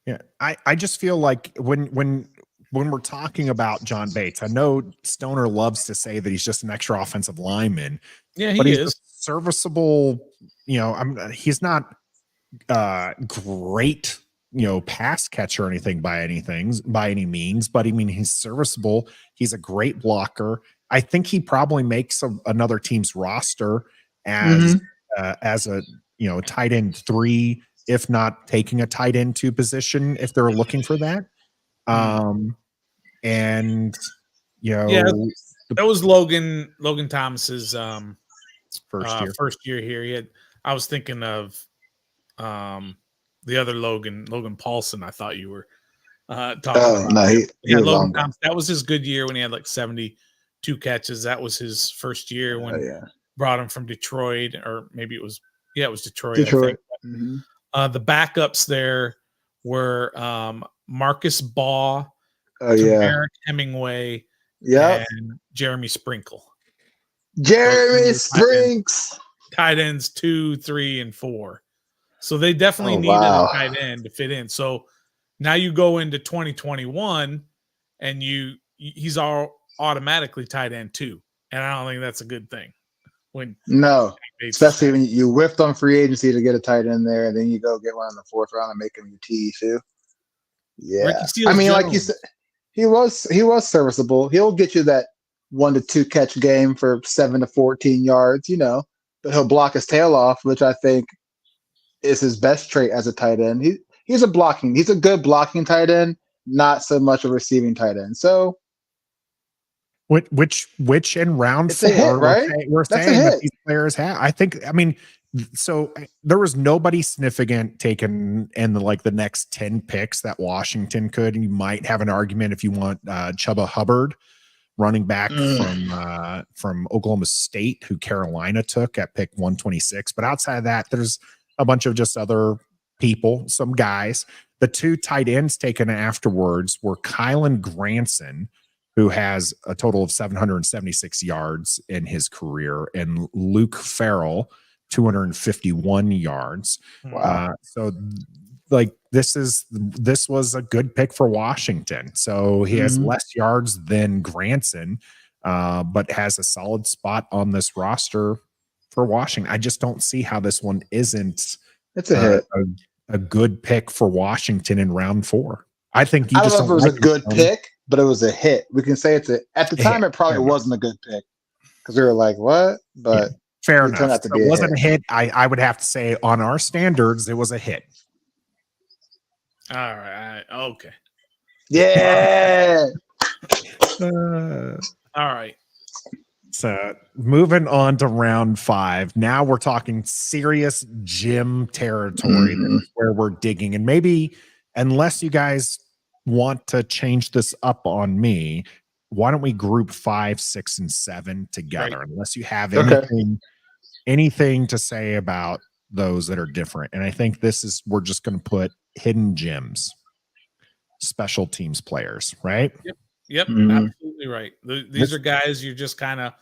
Yeah, I just feel like when we're talking about John Bates, I know Stoner loves to say that he's just an extra offensive lineman. Yeah, but he's is serviceable. He's not great, pass catcher or anything by any means. But I mean, he's serviceable. He's a great blocker. I think he probably makes another team's roster as a tight end 3, if not taking a tight end 2 position if they're looking for that. That was Logan Thomas's First year here. I was thinking of the other Logan Paulson. I thought you were talking about. No, he was Logan long gone. Thompson. That was his good year when he had like 72 catches. That was his first year when brought him from Detroit, or maybe it was Detroit. I think. Mm-hmm. The backups there were Marcus Baugh, Eric Hemingway, and Jeremy Sprinkle. Jeremy Sprinks. Tight ends 2, 3, and 4. So they definitely needed a tight end to fit in. So now you go into 2021 and he's all automatically tight end 2. And I don't think that's a good thing. Especially when you whiffed on free agency to get a tight end there, and then you go get one in the 4th round and make him your TE2. Yeah. I mean, like you said, he was serviceable. He'll get you that 1 to 2 catch game for 7 to 14 yards, but he'll block his tail off, which I think is his best trait as a tight end. He's a good blocking tight end, not so much a receiving tight end. So which in round 4, hit, right? we're saying that these players have. So there was nobody significant taken in the next 10 picks that Washington could, and you might have an argument if you want Chuba Hubbard, running back from Oklahoma State, who Carolina took at pick 126. But outside of that, there's a bunch of just other people, some guys. The 2 tight ends taken afterwards were Kylan Granson, who has a total of 776 yards in his career, and Luke Farrell, 251 yards. Wow. So this was a good pick for Washington. So he has less yards than Granson, but has a solid spot on this roster for Washington. I just don't see how this one isn't a good pick for Washington in round 4. I think I don't know if it was a good pick, but it was a hit. We can say at the time it probably wasn't a good pick because we were like, what? But fair enough. So it wasn't a hit. I would have to say on our standards, it was a hit. All right. Okay. Yeah. All right. So moving on to round 5. Now we're talking serious gym territory. That's where we're digging. And maybe, unless you guys want to change this up on me, why don't we group 5, 6, and 7 together? Right. Unless you have anything to say about those that are different. And I think we're just going to put hidden gems, special teams players, right? Yep. Absolutely right. These are guys you're just kind of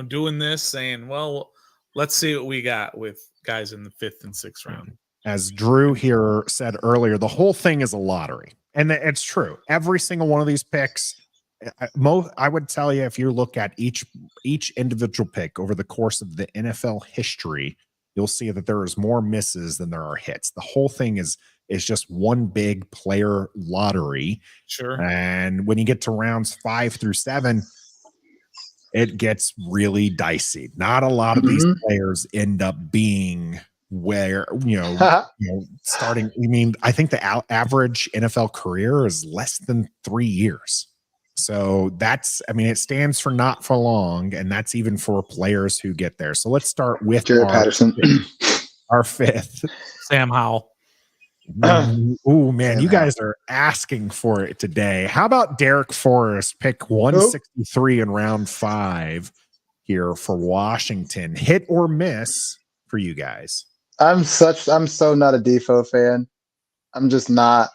doing this, saying, well, let's see what we got with guys in the 5th and 6th round. As Drew here said earlier, the whole thing is a lottery. And it's true. Every single one of these picks, I would tell you, if you look at each individual pick over the course of the NFL history, you'll see that there is more misses than there are hits. The whole thing is just one big player lottery. Sure. And when you get to rounds 5 through 7, it gets really dicey. Not a lot of these players end up being where, starting. I think the average NFL career is less than 3 years. So it stands for not for long, and that's even for players who get there. So let's start with Jared Patterson, our 5th, Sam Howell. Oh man, you guys are asking for it today. How about Derek Forrest, pick 163 in round 5 here for Washington? Hit or miss for you guys? I'm so not a Defoe fan. I'm just not.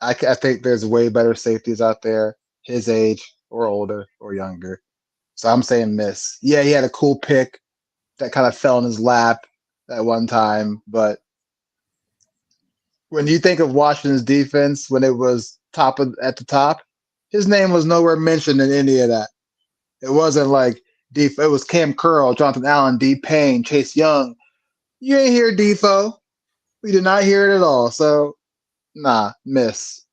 I think there's way better safeties out there, his age or older or younger. So I'm saying miss. Yeah, he had a cool pick that kind of fell in his lap at one time, but when you think of Washington's defense, when it was at the top, his name was nowhere mentioned in any of that. It wasn't like it was Cam Curl, Jonathan Allen, D. Payne, Chase Young. You ain't hear Defoe. We did not hear it at all. So, miss.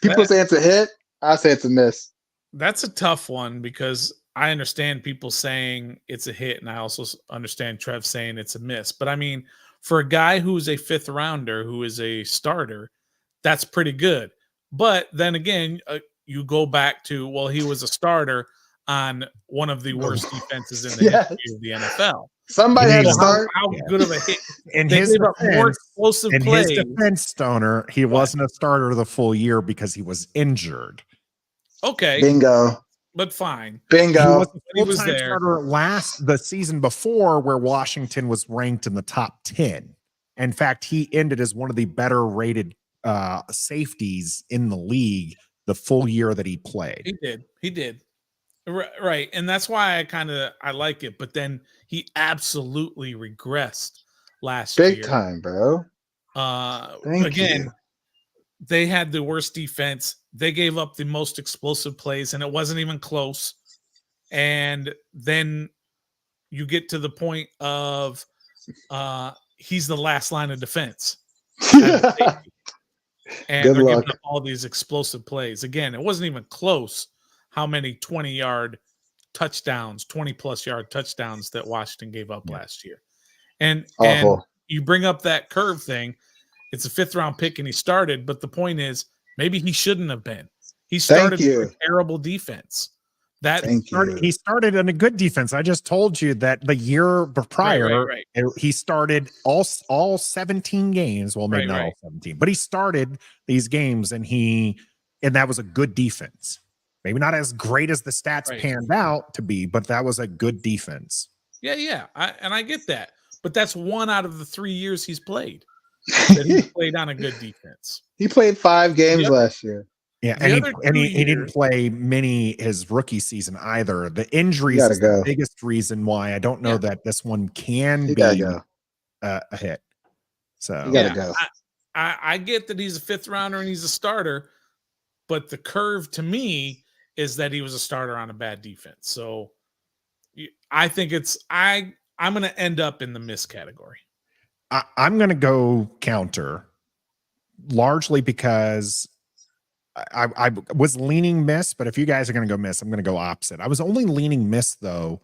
People say it's a hit. I say it's a miss. That's a tough one because I understand people saying it's a hit, and I also understand Trev saying it's a miss. But I mean, for a guy who's a 5th rounder, who is a starter, that's pretty good. But then again, you go back to, well, he was a starter. on one of the worst defenses in the history of the NFL. Somebody had to start. How good of a hit. In They his gave up more defense, explosive in plays. his defense, Stoner, he wasn't a starter the full year because he was injured. Okay, Bingo. but fine. Bingo. He was there. Starter the season before, where Washington was ranked in the top 10. In fact, he ended as one of the better rated safeties in the league the full year that he played. He did. Right. And that's why I like it. But then he absolutely regressed last year. Big time, bro. Thank you. They had the worst defense. They gave up the most explosive plays, and it wasn't even close. And then you get to the point of he's the last line of defense. And Good they're luck. giving up all these explosive plays. Again, it wasn't even close how many 20-yard touchdowns, 20-plus yard touchdowns that Washington gave up last year. And you bring up that curve thing. It's a 5th-round pick, and he started. But the point is, maybe he shouldn't have been. He started with a terrible defense. He started in a good defense. I just told you that the year prior, he started all 17 games. Well, maybe not all 17, but he started these games, and that was a good defense. Maybe not as great as the stats panned out to be, but that was a good defense. Yeah. I get that. But that's 1 out of the 3 years he's played that he played on a good defense. He played 5 games last year. Yeah, and he didn't play many his rookie season either. The injuries is the biggest reason why I don't know that this one can be a hit. So you gotta go. I get that he's a 5th rounder and he's a starter, but the curve to me is that he was a starter on a bad defense. So I think I'm going to end up in the miss category. I'm going to go counter, largely because I was leaning miss, but if you guys are going to go miss, I'm going to go opposite. I was only leaning miss, though,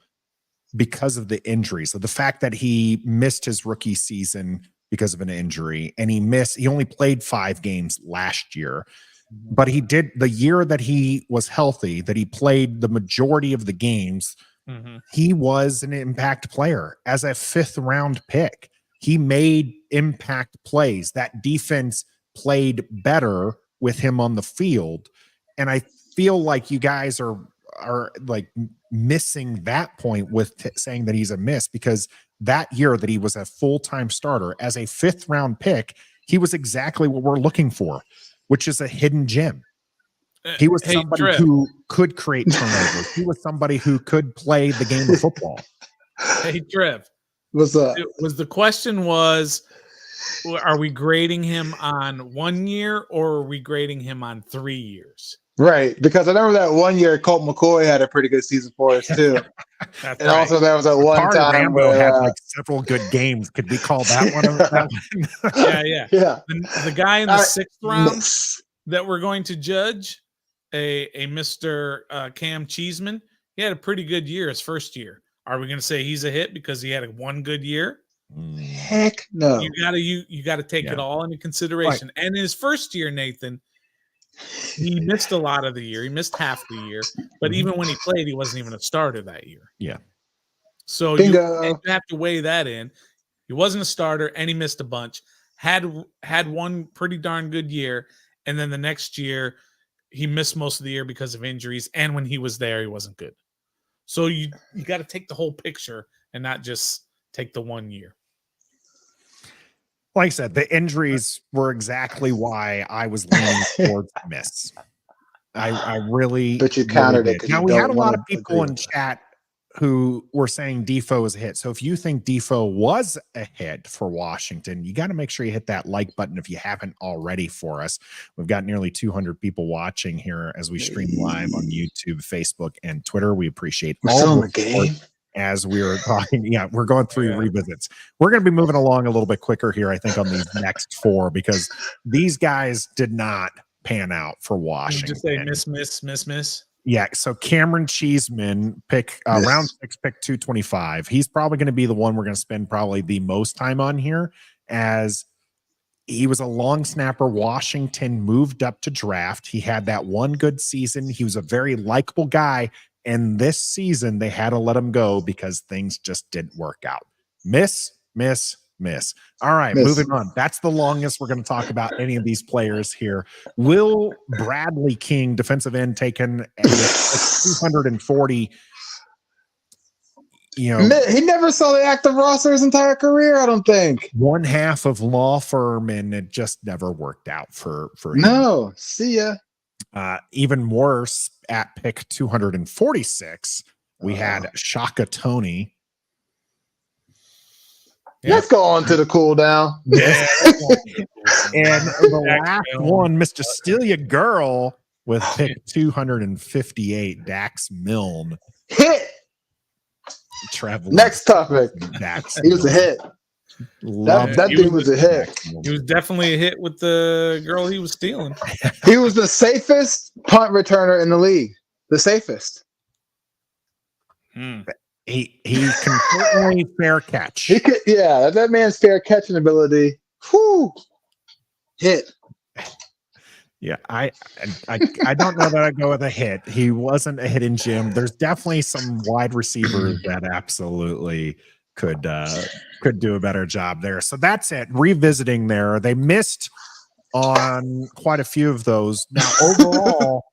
because of the injuries. So the fact that he missed his rookie season because of an injury, and he only played 5 games last year, but he did the year that he was healthy, that he played the majority of the games. He was an impact player as a 5th round pick. He made impact plays. That defense played better with him on the field. And I feel like you guys are like missing that point with saying that he's a miss, because that year that he was a full-time starter as a 5th round pick, he was exactly what we're looking for, which is a hidden gem. He was somebody who could create turnovers. He was somebody who could play the game of football. Hey, Trev. What's up? The question was, are we grading him on 1 year or are we grading him on 3 years? Right, because I remember that 1 year Colt McCoy had a pretty good season for us too. Also there was that one time Rambo had like several good games. Could we call that one? Yeah. The guy in the 6th round that we're going to judge, a Mr. Cam Cheeseman, he had a pretty good year his first year. Are we going to say he's a hit because he had one good year? Heck no. You gotta take it all into consideration. Right. And in his first year, Nathan, he missed a lot of the year. He missed half the year. But even when he played, he wasn't even a starter that year. Yeah. So you have to weigh that in. He wasn't a starter and he missed a bunch. Had one pretty darn good year, and then the next year he missed most of the year because of injuries. And when he was there, he wasn't good. So you got to take the whole picture and not just take the 1 year. Like I said, the injuries were exactly why I was leaning towards miss. I really. But you countered it. Now we had a lot of people in chat who were saying Defoe is a hit. So if you think Defoe was a hit for Washington, you got to make sure you hit that like button if you haven't already for us. We've got nearly 200 people watching here as we stream live on YouTube, Facebook, and Twitter. We appreciate all the game. As we were talking, we're going through revisits. We're going to be moving along a little bit quicker here, I think, on these next 4, because these guys did not pan out for Washington. Just say miss. Yeah, so Cameron Cheeseman, round 6, pick 225. He's probably going to be the one we're going to spend probably the most time on here, as he was a long snapper. Washington moved up to draft. He had that one good season. He was a very likable guy. And this season, they had to let him go because things just didn't work out. Miss. All right, moving on. That's the longest we're going to talk about any of these players here. Will Bradley King, defensive end, taken with 240? He never saw the active roster his entire career, I don't think. One half of law firm, and it just never worked out for him. No, see ya. Even worse, at pick 246, we had Shaka Tony. Let's go on to the cool down. Yeah. And the last one, Mr. Stelia Girl, with pick 258, Dax Milne. Hit. Traveling. Next topic. Dax He was a hit. That dude was a hit. He was definitely a hit with the girl he was stealing. He was the safest punt returner in the league. The safest. He can certainly fair catch. He could, yeah, that man's fair catching ability. Whew. Hit. Yeah, I don't know that I'd go with a hit. He wasn't a hidden gem. There's definitely some wide receivers that absolutely could do a better job there. So that's it. Revisiting there, they missed on quite a few of those. Now overall,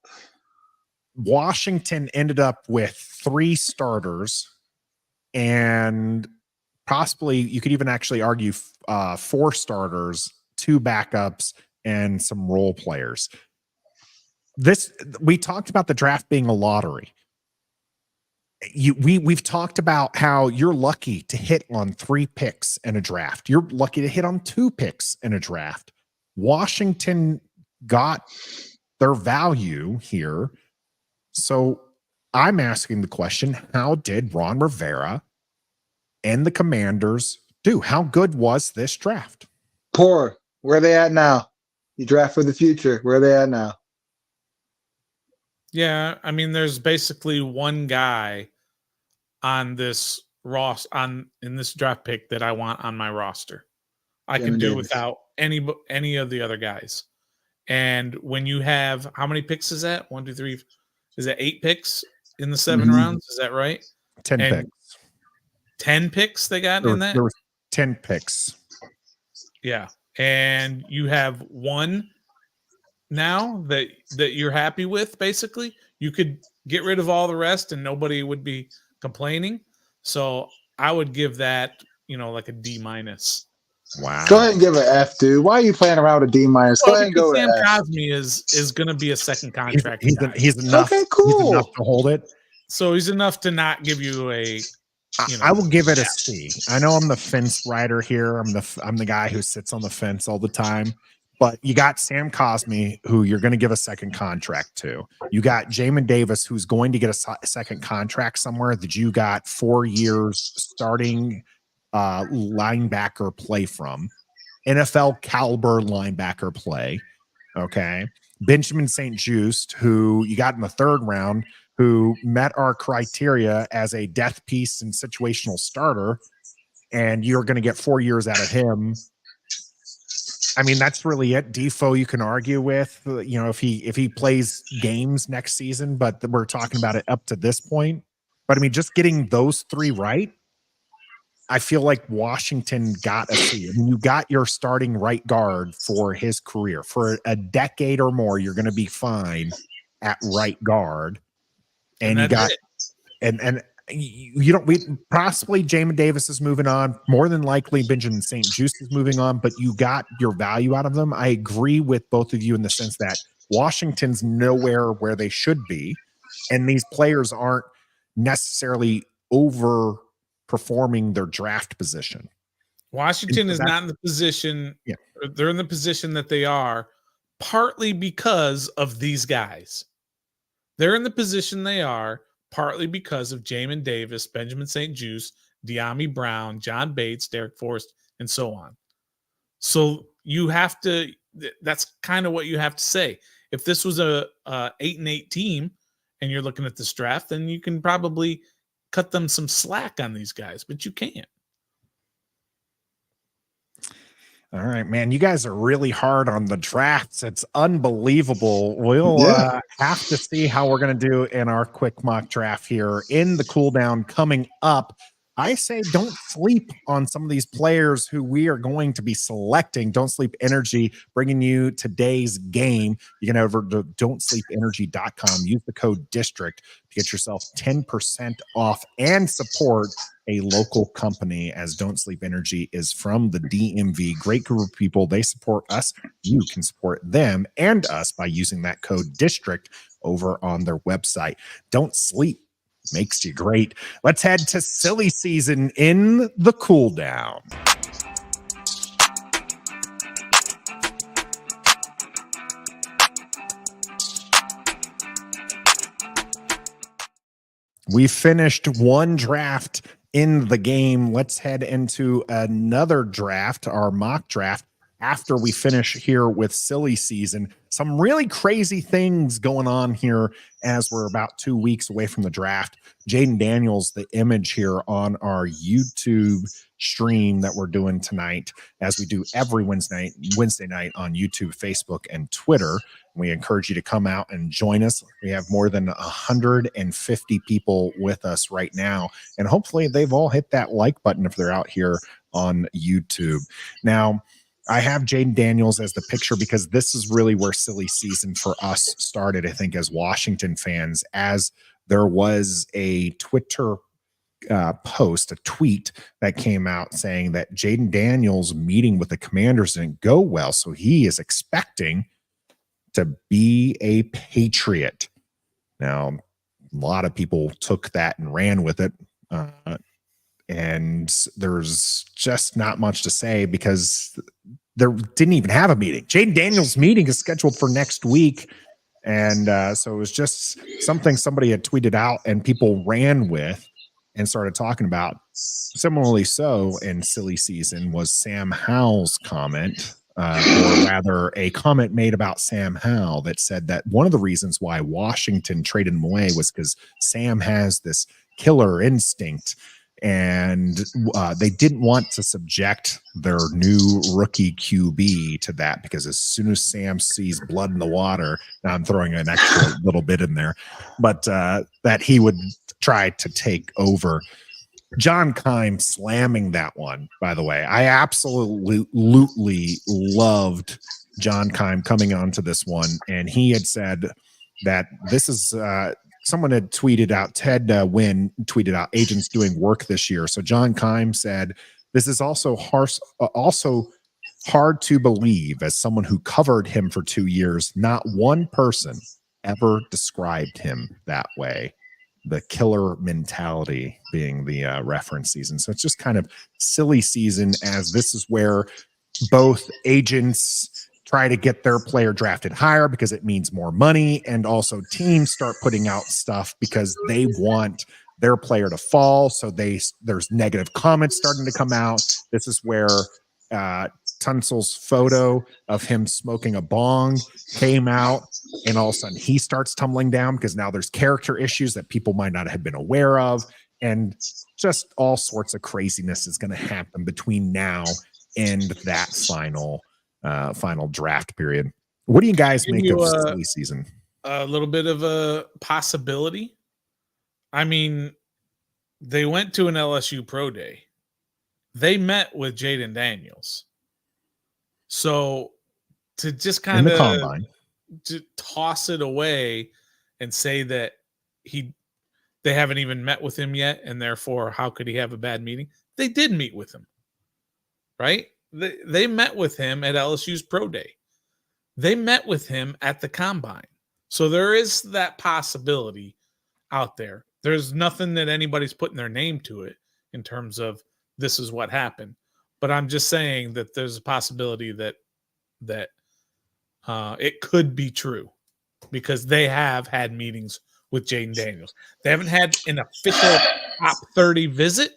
Washington ended up with 3 starters, and possibly you could even actually argue 4 starters, 2 backups, and some role players. We talked about the draft being a lottery. We've talked about how you're lucky to hit on 3 picks in a draft. You're lucky to hit on 2 picks in a draft. Washington got their value here. So I'm asking the question, how did Ron Rivera and the Commanders do? How good was this draft? Poor. Where are they at now? You draft for the future. Where are they at now? Yeah, I mean, there's basically one guy on this in this draft pick that I want on my roster. I can do without any of the other guys. And when you have, how many picks is that? 1, 2, 3. Is that 8 picks in the 7 rounds? Is that right? 10 picks. 10 picks they got in that? There was 10 picks. Yeah. And you have one now that you're happy with, basically. You could get rid of all the rest and nobody would be complaining. So I would give that, like a D-. Wow. Go ahead and give an F, dude. Why are you playing around with a D-? Go ahead and go with Sam F. Cosme is going to be a second contract. He's enough. Okay, cool. He's enough to hold it. So he's enough to not give you a. I will give it a C. I know I'm the fence rider here. I'm the guy who sits on the fence all the time. But you got Sam Cosme, who you're going to give a second contract to. You got Jamin Davis, who's going to get a second contract somewhere that you got 4 years starting linebacker play from. NFL caliber linebacker play. Okay. Benjamin St-Juste, who you got in the 3rd round, who met our criteria as a death piece and situational starter, and you're going to get 4 years out of him. I mean, that's really it. Defoe, you can argue with, if he plays games next season, but we're talking about it up to this point. But I mean, just getting those 3 right, I feel like Washington got a C. I mean, you got your starting right guard for his career. For a decade or more, you're going to be fine at right guard. And you got and you don't possibly Jamin Davis is moving on. More than likely Benjamin St-Juste is moving on, but you got your value out of them. I agree with both of you in the sense that Washington's nowhere where they should be, and these players aren't necessarily overperforming their draft position. Washington is not in the position. Yeah. They're in the position that they are partly because of these guys. They're in the position they are partly because of Jamin Davis, Benjamin St-Juste, De'Ami Brown, John Bates, Derek Forrest, and so on. So you have to, that's kind of what you have to say. If this was a 8-8 team and you're looking at this draft, then you can probably cut them some slack on these guys, but you can't. All right, man. You guys are really hard on the drafts. It's unbelievable. We'll have to see how we're going to do in our quick mock draft here in the cool down coming up. I say don't sleep on some of these players who we are going to be selecting. Don't Sleep Energy bringing you today's game. You can over to don'tsleepenergy.com. Use the code DISTRICT to get yourself 10% off and support a local company, as Don't Sleep Energy is from the DMV. Great group of people. They support us. You can support them and us by using that code DISTRICT over on their website. Don't sleep. Makes you great. Let's head to silly season in the cool down. We finished one draft in the game. Let's head into another draft, our mock draft, after we finish here with silly season. Some really crazy things going on here as we're about 2 weeks away from the draft. Jayden Daniels, the image here on our YouTube stream that we're doing tonight, as we do every Wednesday night on YouTube, Facebook, and Twitter. We encourage you to come out and join us. We have more than 150 people with us right now, and hopefully they've all hit that like button if they're out here on YouTube. Now, I have Jayden Daniels as the picture because this is really where silly season for us started, I think, as Washington fans, as there was a Twitter post, a tweet that came out saying that Jayden Daniels' meeting with the Commanders didn't go well, so he is expecting to be a Patriot. Now, a lot of people took that and ran with it, and there's just not much to say because there didn't even have a meeting. Jayden Daniels' meeting is scheduled for next week, and so it was just something somebody had tweeted out and people ran with and started talking about. Similarly so in silly season was Sam Howell's comment, or rather a comment made about Sam Howell that said that one of the reasons why Washington traded him away was because Sam has this killer instinct, and they didn't want to subject their new rookie QB to that, because as soon as Sam sees blood in the water, now I'm throwing an extra little bit in there, but that he would try to take over. John Keim slamming that one, by the way. I absolutely loved John Keim coming onto this one, and he had said that this is someone had tweeted out, Ted Wynn tweeted out, agents doing work this year. So John Keim said, this is also hard to believe, as someone who covered him for 2 years, not one person ever described him that way. The killer mentality being the reference season. So it's just kind of silly season, as this is where both agents try to get their player drafted higher because it means more money, and also teams start putting out stuff because they want their player to fall. So there's negative comments starting to come out. This is where Tunsil's photo of him smoking a bong came out, and all of a sudden he starts tumbling down because now there's character issues that people might not have been aware of, and just all sorts of craziness is going to happen between now and that final draft period. What do you guys make of silly season? A little bit of a possibility. I mean, they went to an LSU pro day. They met with Jayden Daniels. So to just kind of to toss it away and say that they haven't even met with him yet, and therefore how could he have a bad meeting? They did meet with him, right? They met with him at LSU's pro day. They met with him at the combine. So there is that possibility out there. There's nothing that anybody's putting their name to it in terms of this is what happened. But I'm just saying that there's a possibility that it could be true, because they have had meetings with Jayden Daniels. They haven't had an official top 30 visit,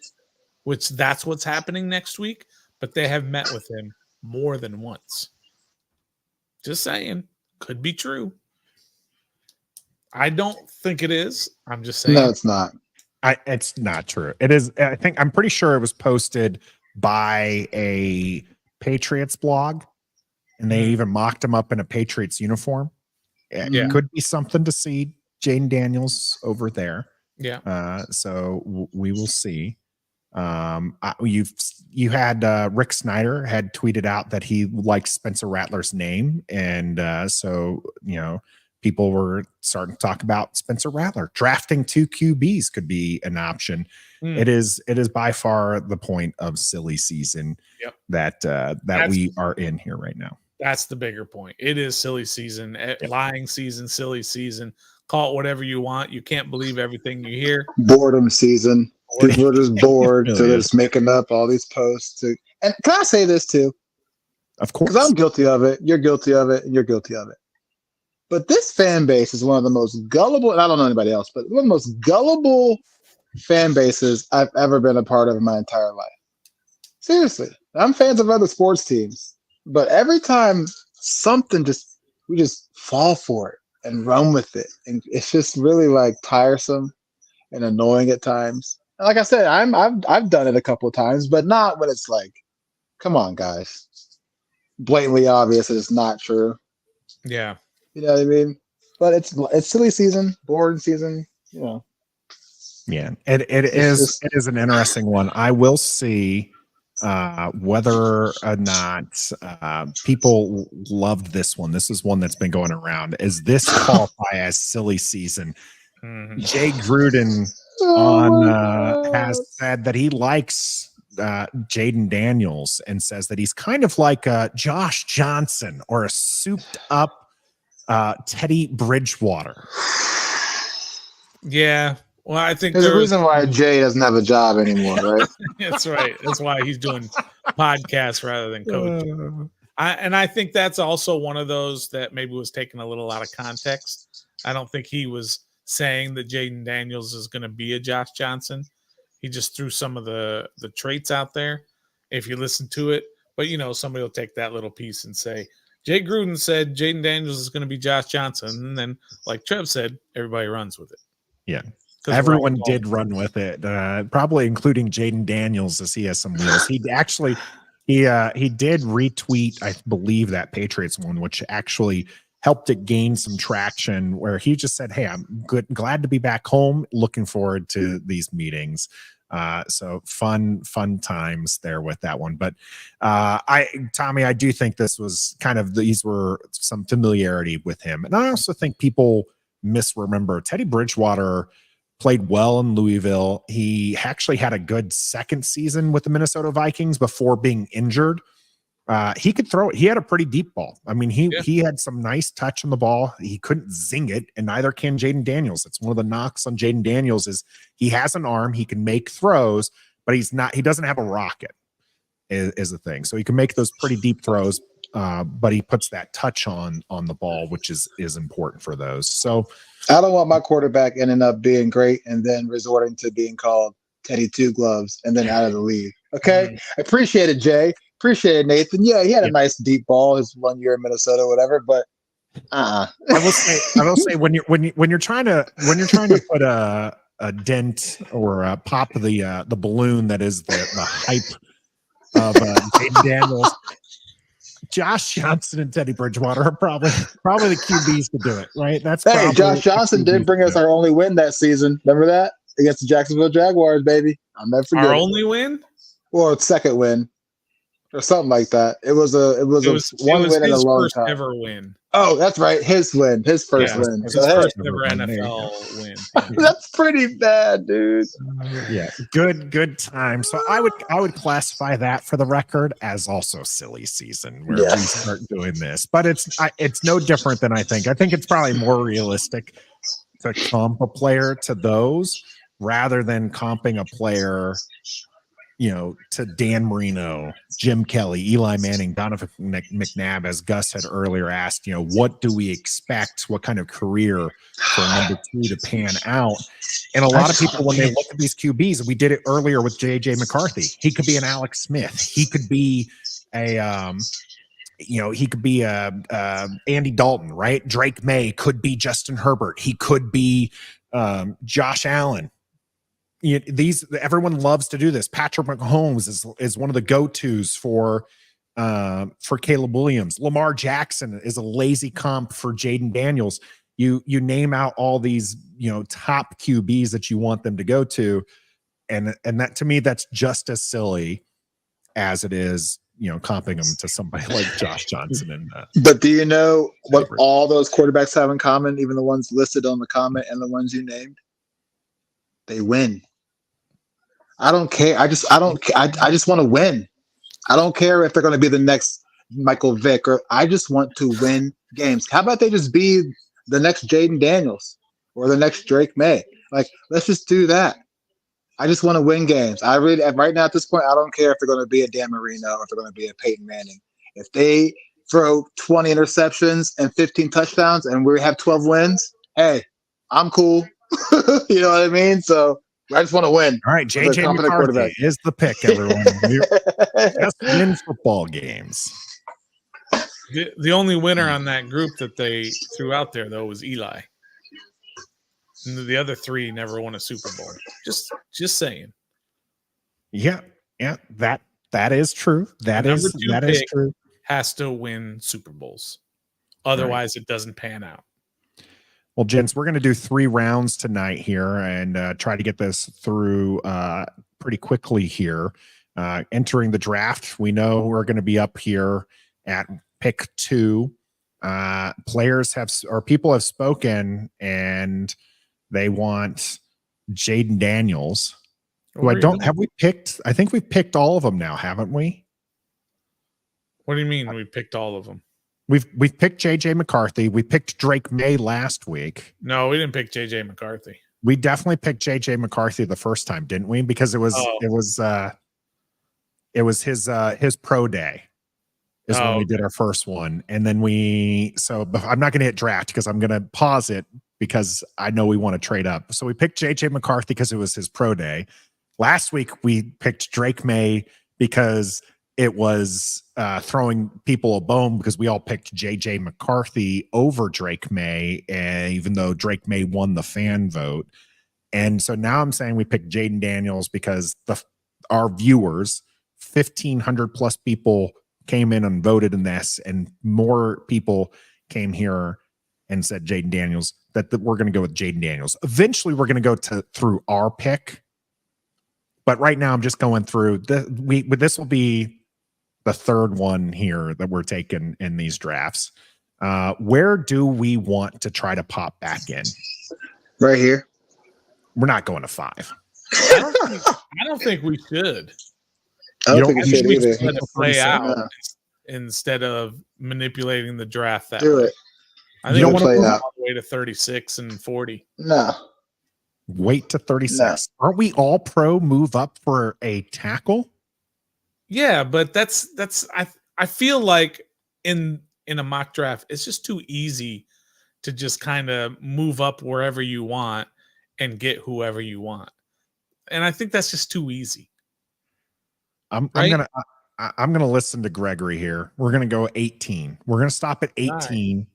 which that's what's happening next week, but they have met with him more than once. Just saying, could be true. I don't think it is. I'm just saying. No, it's not. It's not true. It is. I'm pretty sure it was posted by a Patriots blog, and they even mocked him up in a Patriots uniform. It could be something to see Jayden Daniels over there. Yeah. So we will see. You had Rick Snyder had tweeted out that he likes Spencer Rattler's name, and so people were starting to talk about Spencer Rattler. Drafting 2 QBs could be an option. It is by far the point of silly season that we are in here right now. That's the bigger point. It is silly season, lying season, silly season. Call it whatever you want. You can't believe everything you hear. Boredom season. People are just bored, so they're just making up all these posts. And can I say this too? Of course. Because I'm guilty of it. You're guilty of it. And you're guilty of it. But this fan base is one of the most gullible, and I don't know anybody else, but one of the most gullible fan bases I've ever been a part of in my entire life. Seriously. I'm fans of other sports teams. But every time something we just fall for it and run with it. And it's just really like tiresome and annoying at times. And like I said, I've done it a couple of times, but not when it's like, come on, guys. Blatantly obvious that it's not true. Yeah. You know what I mean? But it's silly season, boring season, Yeah. It is an interesting one. I will see whether or not people loved this one. This is one that's been going around. Is this qualify as silly season? Jay Gruden has said that he likes Jayden Daniels and says that he's kind of like Josh Johnson or a souped up Teddy Bridgewater. Yeah. Well, I think there's a reason why Jay doesn't have a job anymore, right? That's right. That's why he's doing podcasts rather than coaching. I think that's also one of those that maybe was taken a little out of context. I don't think he was saying that Jayden Daniels is going to be a Josh Johnson. He just threw some of the traits out there if you listen to it. But, somebody will take that little piece and say, Jay Gruden said Jayden Daniels is going to be Josh Johnson. And then, like Trev said, everybody runs with it. Yeah. Everyone did run with it, probably including Jayden Daniels, as he has some wheels. He actually he did retweet, I believe, that Patriots one, which actually helped it gain some traction, where he just said, "Hey, I'm glad to be back home. Looking forward to these meetings." So fun times there with that one. But Tommy, I do think this was these were some familiarity with him, and I also think people misremember Teddy Bridgewater. Played well in Louisville. He actually had a good second season with the Minnesota Vikings before being injured. He could throw it. He had a pretty deep ball. I mean, he had some nice touch on the ball. He couldn't zing it, and neither can Jayden Daniels. It's one of the knocks on Jayden Daniels is he has an arm. He can make throws, but he doesn't have a rocket is the thing. So he can make those pretty deep throws, but he puts that touch on the ball, which is important for those. So I don't want my quarterback ending up being great and then resorting to being called Teddy Two Gloves and then out of the league. Okay. I appreciate it, Jay. Appreciate it, Nathan. Yeah, he had a nice deep ball his 1 year in Minnesota, whatever, but I will say when you're trying to put a dent or pop the balloon that is the hype of Jayden Daniels, Josh Johnson and Teddy Bridgewater are probably the QBs to do it, right? Hey, Josh Johnson did bring us our only win that season. Remember that? Against the Jacksonville Jaguars, baby. I'll never forget. Our only win? Well, second win. Or something like that. It was one win in a long time. First ever win. Oh, that's right. His win. His first win. His first ever NFL win. That's pretty bad, dude. Yeah. Good time. So I would classify that, for the record, as also silly season where we start doing this. But it's no different than I think. I think it's probably more realistic to comp a player to those rather than comping a player to Dan Marino, Jim Kelly, Eli Manning, Donovan McNabb, as Gus had earlier asked, what do we expect? What kind of career for number 2 to pan out? And a lot of people, when they look at these QBs, we did it earlier with JJ McCarthy. He could be an Alex Smith. He could be Andy Dalton, right? Drake May could be Justin Herbert. He could be Josh Allen. Everyone loves to do this. Patrick Mahomes is one of the go-tos for for Caleb Williams. Lamar Jackson is a lazy comp for Jayden Daniels. You name out all these, top QBs that you want them to go to. And that, to me, that's just as silly as it is, comping them to somebody like Josh Johnson. And but do you know what all those quarterbacks have in common, even the ones listed on the comment and the ones you named? They win. I don't care. I just want to win. I don't care if they're going to be the next Michael Vick, or I just want to win games. How about they just be the next Jayden Daniels or the next Drake Maye? Like, let's just do that. I just want to win games. I really, right now at this point, I don't care if they're going to be a Dan Marino or if they're going to be a Peyton Manning. If they throw 20 interceptions and 15 touchdowns and we have 12 wins, hey, I'm cool. You know what I mean? So I just want to win. All right, JJ McCarthy is the pick, everyone. Just win football games. The only winner on that group that they threw out there, though, was Eli. And the other three never won a Super Bowl. Just saying. Yeah, that is true. That is true. Has to win Super Bowls. Otherwise, It doesn't pan out. Well, gents, we're going to do 3 rounds tonight here and try to get this through pretty quickly here. Entering the draft, we know we're going to be up here at pick 2. People have spoken, and they want Jayden Daniels, who have we picked? I think we've picked all of them now, haven't we? What do you mean we picked all of them? We've picked JJ McCarthy. We picked Drake Maye last week. No, we didn't pick JJ McCarthy. We definitely picked JJ McCarthy the first time, didn't we? Because it was his pro day is when we did our first one. And then I'm not going to hit draft because I'm going to pause it because I know we want to trade up. So we picked JJ McCarthy because it was his pro day. Last week we picked Drake Maye because it was throwing people a bone because we all picked JJ McCarthy over Drake Maye, even though Drake Maye won the fan vote. And so now I'm saying we picked Jayden Daniels because our viewers, 1,500 plus people came in and voted in this, and more people came here and said Jayden Daniels, that we're going to go with Jayden Daniels. Eventually we're going to go through our pick. But right now I'm just going through this will be the third one here that we're taking in these drafts. Where do we want to try to pop back in? Right here. We're not going to 5. I don't think we should. I don't think we should either. Let it play out instead of manipulating the draft that Do way. it. I think don't we'll play go it all the way to 36 and 40. No. Wait to 36. No. Aren't we all pro move up for a tackle? Yeah, but I feel like in a mock draft, it's just too easy to just kind of move up wherever you want and get whoever you want. And I think that's just too easy. I'm gonna listen to Gregory here. We're gonna go 18. We're gonna stop at 18,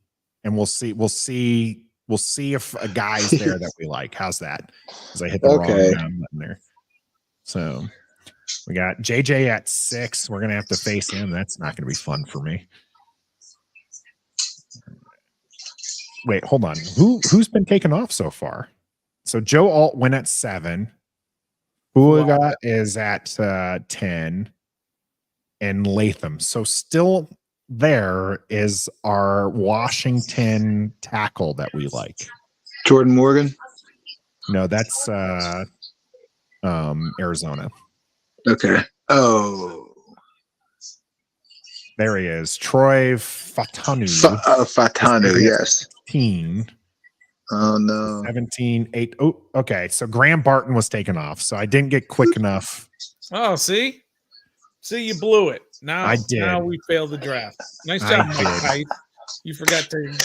and we'll see if a guy's there that we like. How's that? Because I hit the wrong button there. So we got JJ at 6. We're gonna have to face him. That's not gonna be fun for me. Wait, hold on. Who's been taken off so far? So Joe Alt went at 7. Buiga is at 10, and Latham. So still there is our Washington tackle that we like. Jordan Morgan? No, that's Arizona. Okay. Oh. There he is. Troy Fatanu. Fatanu, yes. 15. Oh, no. 17, 8. Oh, okay. So Graham Barton was taken off. So I didn't get quick enough. Oh, see, you blew it. Now I did. Now we failed the draft. Nice job, Mike Tice. You forgot to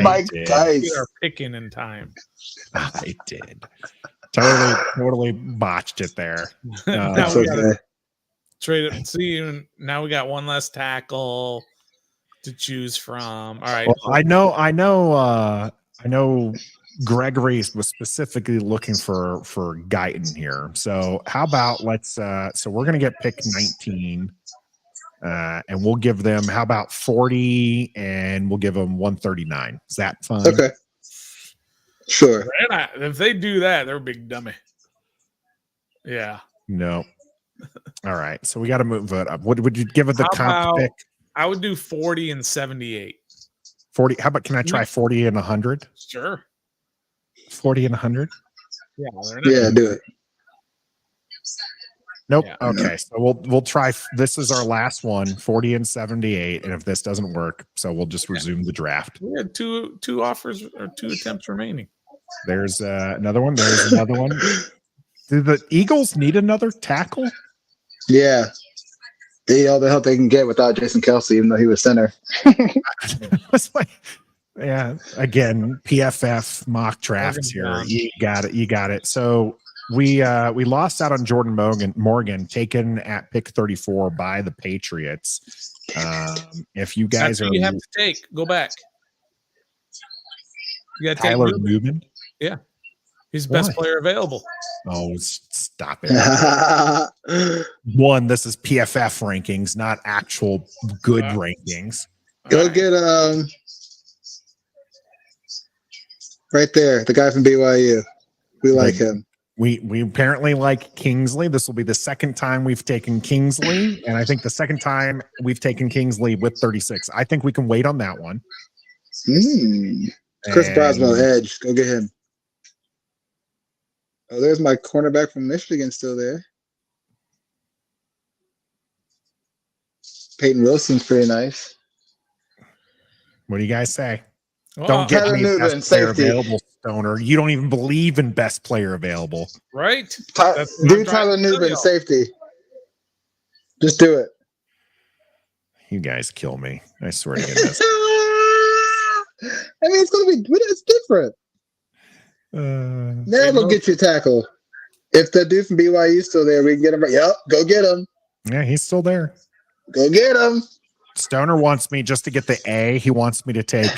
Mike Tice. get our picking in time. I did. Totally botched it there. Now we gotta trade it. See, now we got one less tackle to choose from. All right. Well, I know Gregory was specifically looking for Guyton here. So how about so we're going to get pick 19. And we'll give them, how about 40, and we'll give them 139. Is that fine? Okay. Sure. If they do that, they're a big dummy. Yeah. No. All right. So we got to move it up. What would you give it the How comp about- pick? I would do 40 and 78. 40. How about, can I try 40 and 100? Sure. 40 and 100? Yeah. Yeah, do it. Nope. Yeah. Okay. So we'll try. This is our last one, 40 and 78. And if this doesn't work, so we'll just resume the draft. We had two offers or 2 attempts remaining. There's another one. There's another one. Do the Eagles need another tackle? Yeah. They need all the help they can get without Jason Kelsey, even though he was center. It's like, yeah. Again, PFF mock drafts here. You got it. You got it. So we lost out on Jordan Morgan, taken at pick 34 by the Patriots. If you guys That's who you have to take. Go back. You got to take Tyler Newman. Yeah. He's the best player available. Oh, stop it. One, this is PFF rankings, not actual good rankings. Go get right there, the guy from BYU. We like him. We apparently like Kingsley. This will be the second time we've taken Kingsley, and I think the second time we've taken Kingsley with 36. I think we can wait on that one. Chris Broswell, edge. Go get him. Oh, there's my cornerback from Michigan still there. Peyton Wilson's pretty nice. What do you guys say? Well, Don't get Tyler me Newman, best player safety. available, Stoner. You don't even believe in best player available. Right? Do Tyler Newman, safety. Just do it. You guys kill me. I swear to goodness. I mean, it's different. Now go get your tackle. If the dude from BYU is still there, we can get him. Yep, go get him. Yeah, he's still there. Go get him. Stoner wants me just to get the A. He wants me to take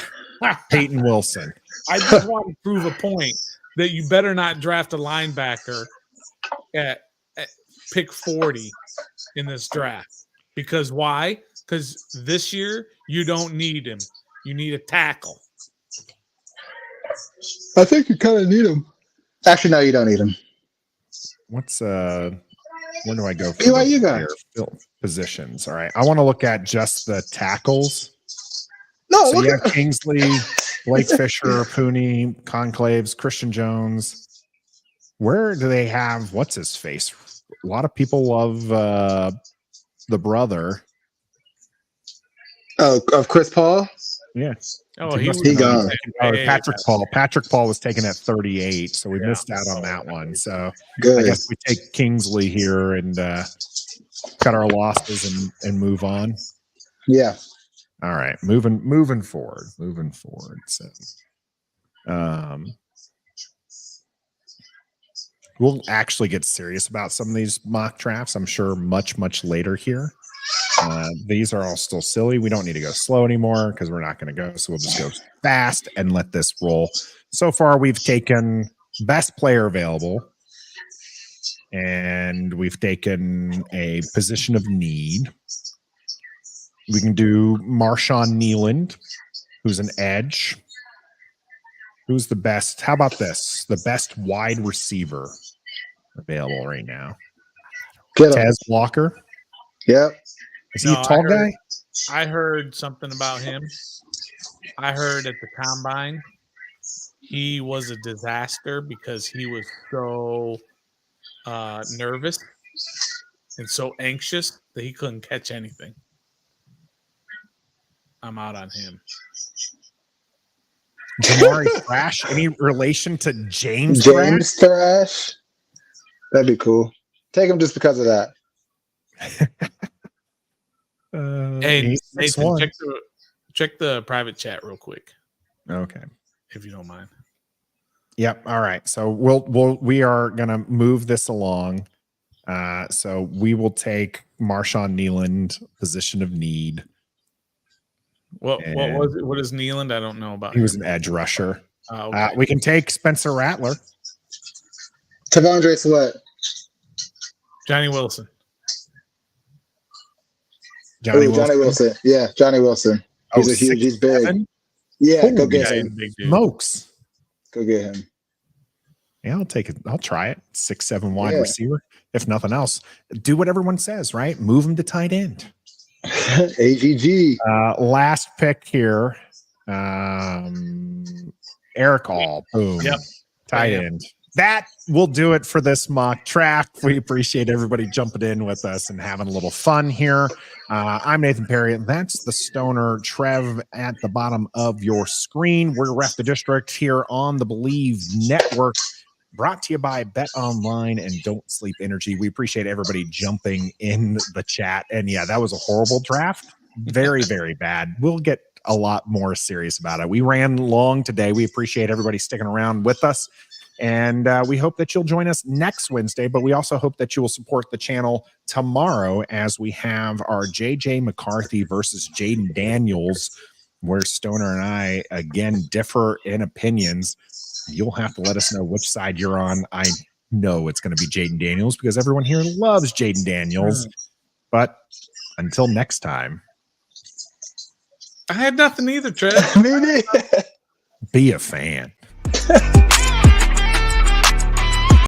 Peyton Wilson. I just want to prove a point that you better not draft a linebacker at pick 40 in this draft. Because why? Because this year you don't need him. You need a tackle. I think you kind of need him. Actually, no, you don't need him. What's where do I go for BYU guy positions? All right. I want to look at just the tackles. No, so you have Kingsley, Blake Fisher, Pooney, Conclaves, Christian Jones. Where do they have what's his face? A lot of people love the brother. Oh, of Chris Paul? Yeah. Oh, he gone. Patrick Paul. Patrick Paul was taken at 38, so we missed out on that one. So Good. I guess we take Kingsley here and cut our losses and move on. Yeah. All right, moving forward. So, we'll actually get serious about some of these mock drafts. I'm sure much later here. These are all still silly. We don't need to go slow anymore because we're not going to go. So we'll just go fast and let this roll. So far, we've taken best player available, and we've taken a position of need. We can do Marshawn Nealand, who's an edge. Who's the best? How about this? The best wide receiver available right now. Tez Walker. Yep. Is he a tall guy? I heard something about him. I heard at the combine he was a disaster because he was so nervous and so anxious that he couldn't catch anything. I'm out on him. Jamari Thrash? Any relation to James Thrash? That'd be cool. Take him just because of that. Hey, Nathan, check the private chat real quick. Okay. If you don't mind. Yep. All right. So we are gonna move this along. So we will take Marshawn Nealand, position of need. What was it? What is Nealand? I don't know about. He was an edge rusher. Okay. We can take Spencer Rattler. Tavondre Sweat. Johnny Wilson. Johnny Wilson. Johnny Wilson. Yeah, Johnny Wilson. He's a huge. He's big. 6'7"? Yeah, go Holy get Yeah, him. he's a big dude. Smokes. Go get him. Yeah, I'll take it. I'll try it. 6'7" wide Yeah. receiver. If nothing else, do what everyone says, right? Move him to tight end. AGG. Last pick here. Eric All. Boom. Yep. Tight Bam. end. That will do it for this mock draft. We appreciate everybody jumping in with us and having a little fun here. I'm Nathan Perry, and that's the Stoner Trev at the bottom of your screen. We're Ref the District here on the Believe Network, brought to you by Bet Online and Don't Sleep Energy. We appreciate everybody jumping in the chat. And yeah, that was a horrible draft. Very, very bad. We'll get a lot more serious about it. We ran long today. We appreciate everybody sticking around with us. And we hope that you'll join us next Wednesday, but we also hope that you will support the channel tomorrow as we have our JJ McCarthy versus Jayden Daniels, where Stoner and I, again, differ in opinions. You'll have to let us know which side you're on. I know it's going to be Jayden Daniels because everyone here loves Jayden Daniels. But until next time, I had nothing either, Trev. Maybe. be a fan.